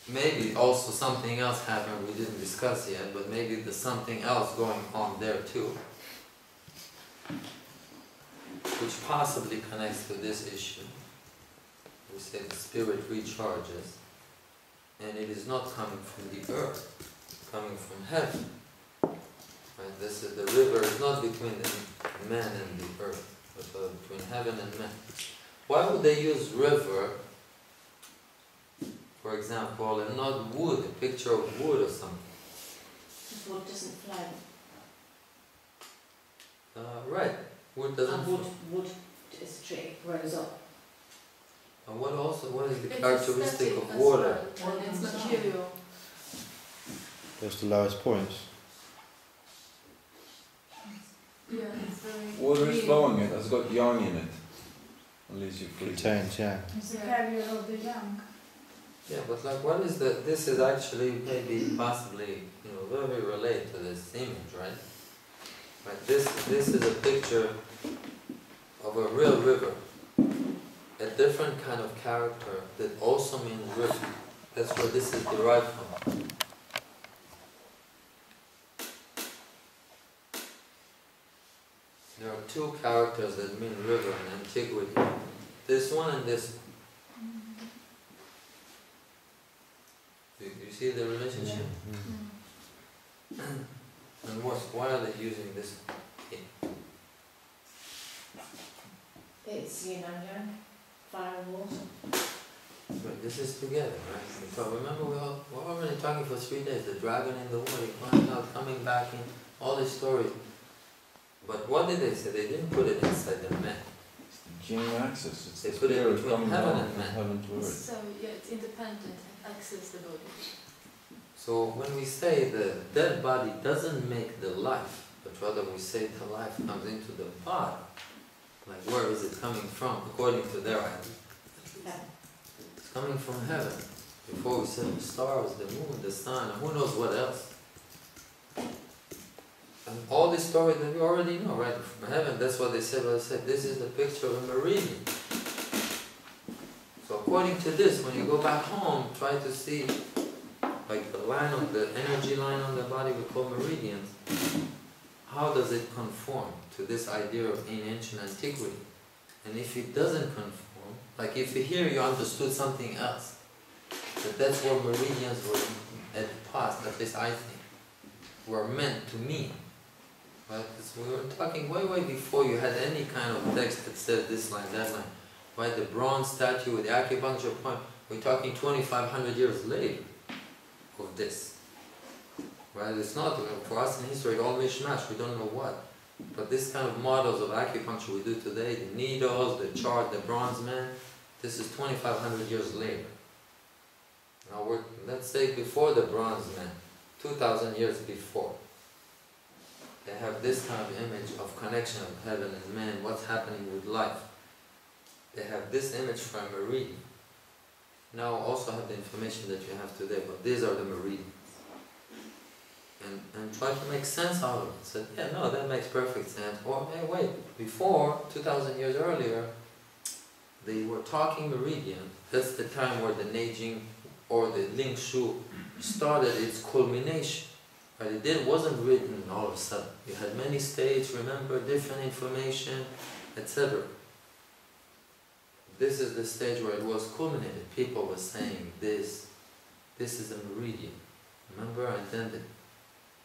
A: maybe also something else happened we didn't discuss yet, but maybe there's something else going on there too, which possibly connects to this issue. We say the spirit recharges, and it is not coming from the earth, it's coming from heaven. Right? This is, the river is not between the man and the earth, but between heaven and man. Why would they use river, for example, and not wood, a picture of wood or something?
I: Because wood doesn't flow.
A: Right, wood doesn't
I: And
A: flow.
I: wood is a tree, it grows up.
A: And what is the
C: It's
A: characteristic
C: aesthetic
A: of
C: as
A: water?
C: well, and it's material.
B: That's the lowest points.
C: Yeah, it's very
H: Water is
C: green.
H: flowing, it has got yang in it. Unless you freeze it.
B: Contains, yeah.
E: It's the carrier of the young.
A: Yeah, but like, what is the? This is actually maybe possibly, you know, very related to this image, right? Like this is a picture of a real river, a different kind of character that also means river. That's where this is derived from. There are two characters that mean river in antiquity. This one and this one. You see the relationship? And why are they using this?
I: It's yin and yang, fire and water.
A: But this is together, right? So remember, we're already talking for 3 days. The dragon in the water, going out, coming back in, all these stories. But what did they say? They didn't put it inside the man.
H: It's the Jing axis, it's
A: They
H: the
A: put it
H: spirit
A: between
H: coming
A: heaven
H: down
A: and
H: from
A: man.
H: heaven to earth.
C: So yeah, it's independent and access the body.
A: So when we say the dead body doesn't make the life, but rather we say the life comes into the body, like where is it coming from according to their idea? It's coming from heaven. Before we said the stars, the moon, the sun, and who knows what else. And all these stories that we already know, right? From heaven, that's what they said. What I said, this is the picture of a meridian. So according to this, when you go back home, try to see like the line of the energy line on the body we call meridians. How does it conform to this idea of in ancient antiquity? And if it doesn't conform, like if here you understood something else, that that's what meridians were at the past, at least I think, were meant to mean. Right? We were talking way before you had any kind of text that said this line, that line. Right? The bronze statue with the acupuncture point, we're talking 2,500 years later of this. Right? It's not, for us in history, all mishmash, we don't know what. But this kind of models of acupuncture we do today, the needles, the chart, the bronze man, this is 2,500 years later. Now let's say before the bronze man, 2,000 years before. They have this kind of image of connection of heaven and man, what's happening with life. They have this image from a meridian. Now also have the information that you have today, but these are the meridians. And try to make sense out of it. Said, yeah, no, that makes perfect sense. Or, hey, wait, before, 2,000 years earlier, they were talking meridian. That's the time where the Neijing or the Ling Shu started its culmination. But it wasn't written all of a sudden. You had many states, remember, different information, etc. This is the stage where it was culminated. People were saying this is a meridian. Remember? And then the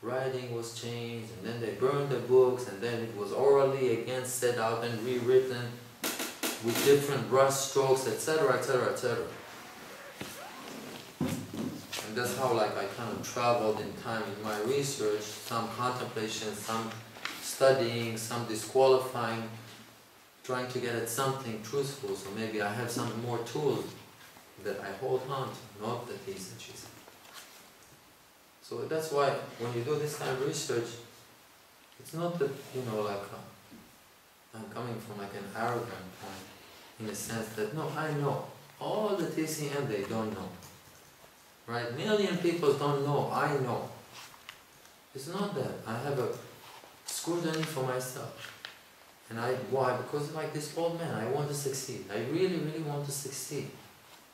A: writing was changed, and then they burned the books, and then it was orally again set out and rewritten with different brush strokes, etc., etc., etc. And that's how I kind of traveled in time in my research, some contemplation, some studying, some disqualifying, trying to get at something truthful, so maybe I have some more tools that I hold on to, not the thesis. So that's why when you do this kind of research, it's not that, I'm coming from an arrogant point, in the sense that, no, I know. All the TCM, they don't know. Right? Million people don't know, I know. It's not that. I have a scrutiny for myself. And why? Because like this old man, I want to succeed. I really want to succeed.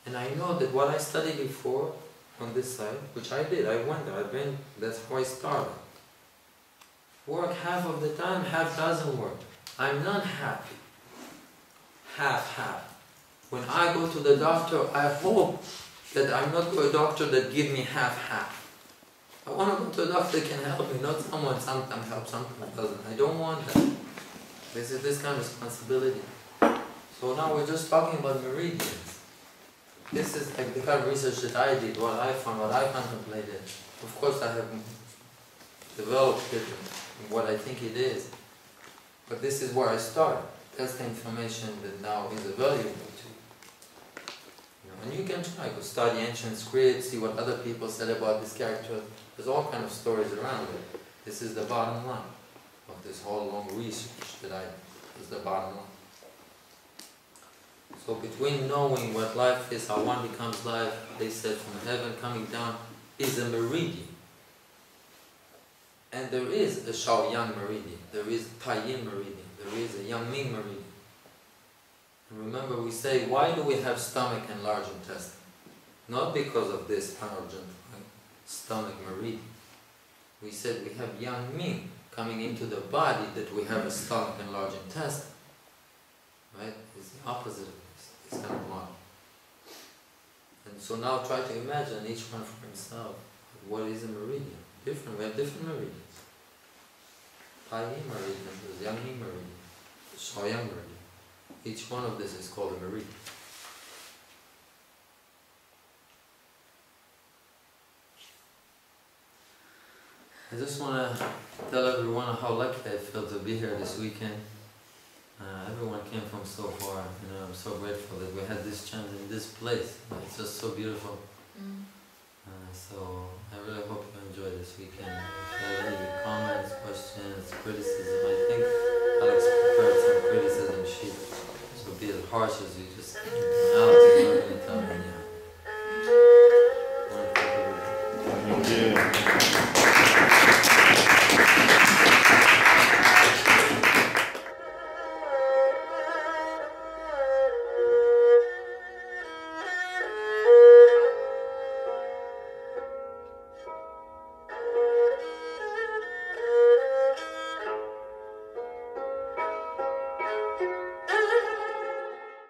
A: And I know that what I studied before, on this side, which I did. I went there. That's how I started. Work half of the time, half doesn't work. I'm not happy. Half. When I go to the doctor, I hope that I'm not to a doctor that give me half. I want to go to a doctor that can help me, not someone sometimes helps, sometimes doesn't. I don't want that. This is this kind of responsibility. So now we're just talking about meridians. This is like the kind of research that I did, what I found, what I contemplated. Of course I have developed it in what I think it is. But this is where I started. That's the information that now is available to you. And you can try, go study ancient scripts, see what other people said about this character. There's all kind of stories around it. This is the bottom line of this whole long research that I did, is the bottom line. So between knowing what life is, how one becomes life, they said from heaven coming down, is a meridian. And there is a Shaoyang meridian, there is a Taiyin meridian, there is a Yangming meridian. And remember we say, why do we have stomach and large intestine? Not because of this Argent stomach meridian. We said we have Yangming coming into the body that we have a stomach and large intestine. Right? It's the opposite of this kind of model. And so now try to imagine each one for himself. What is a meridian? Different. We have different meridians. Taiyin meridian, there's Yangming meridian, Shaoyang meridian. Each one of this is called a meridian. I just want to tell everyone how lucky I feel to be here this weekend. Everyone came from so far, I'm so grateful that we had this chance in this place. It's just so beautiful. So I really hope you enjoy this weekend. If you have any comments, questions, criticism, I think Alex prepared some criticism sheet. So be as harsh as you just Alex is not going to tell me.
B: Thank you.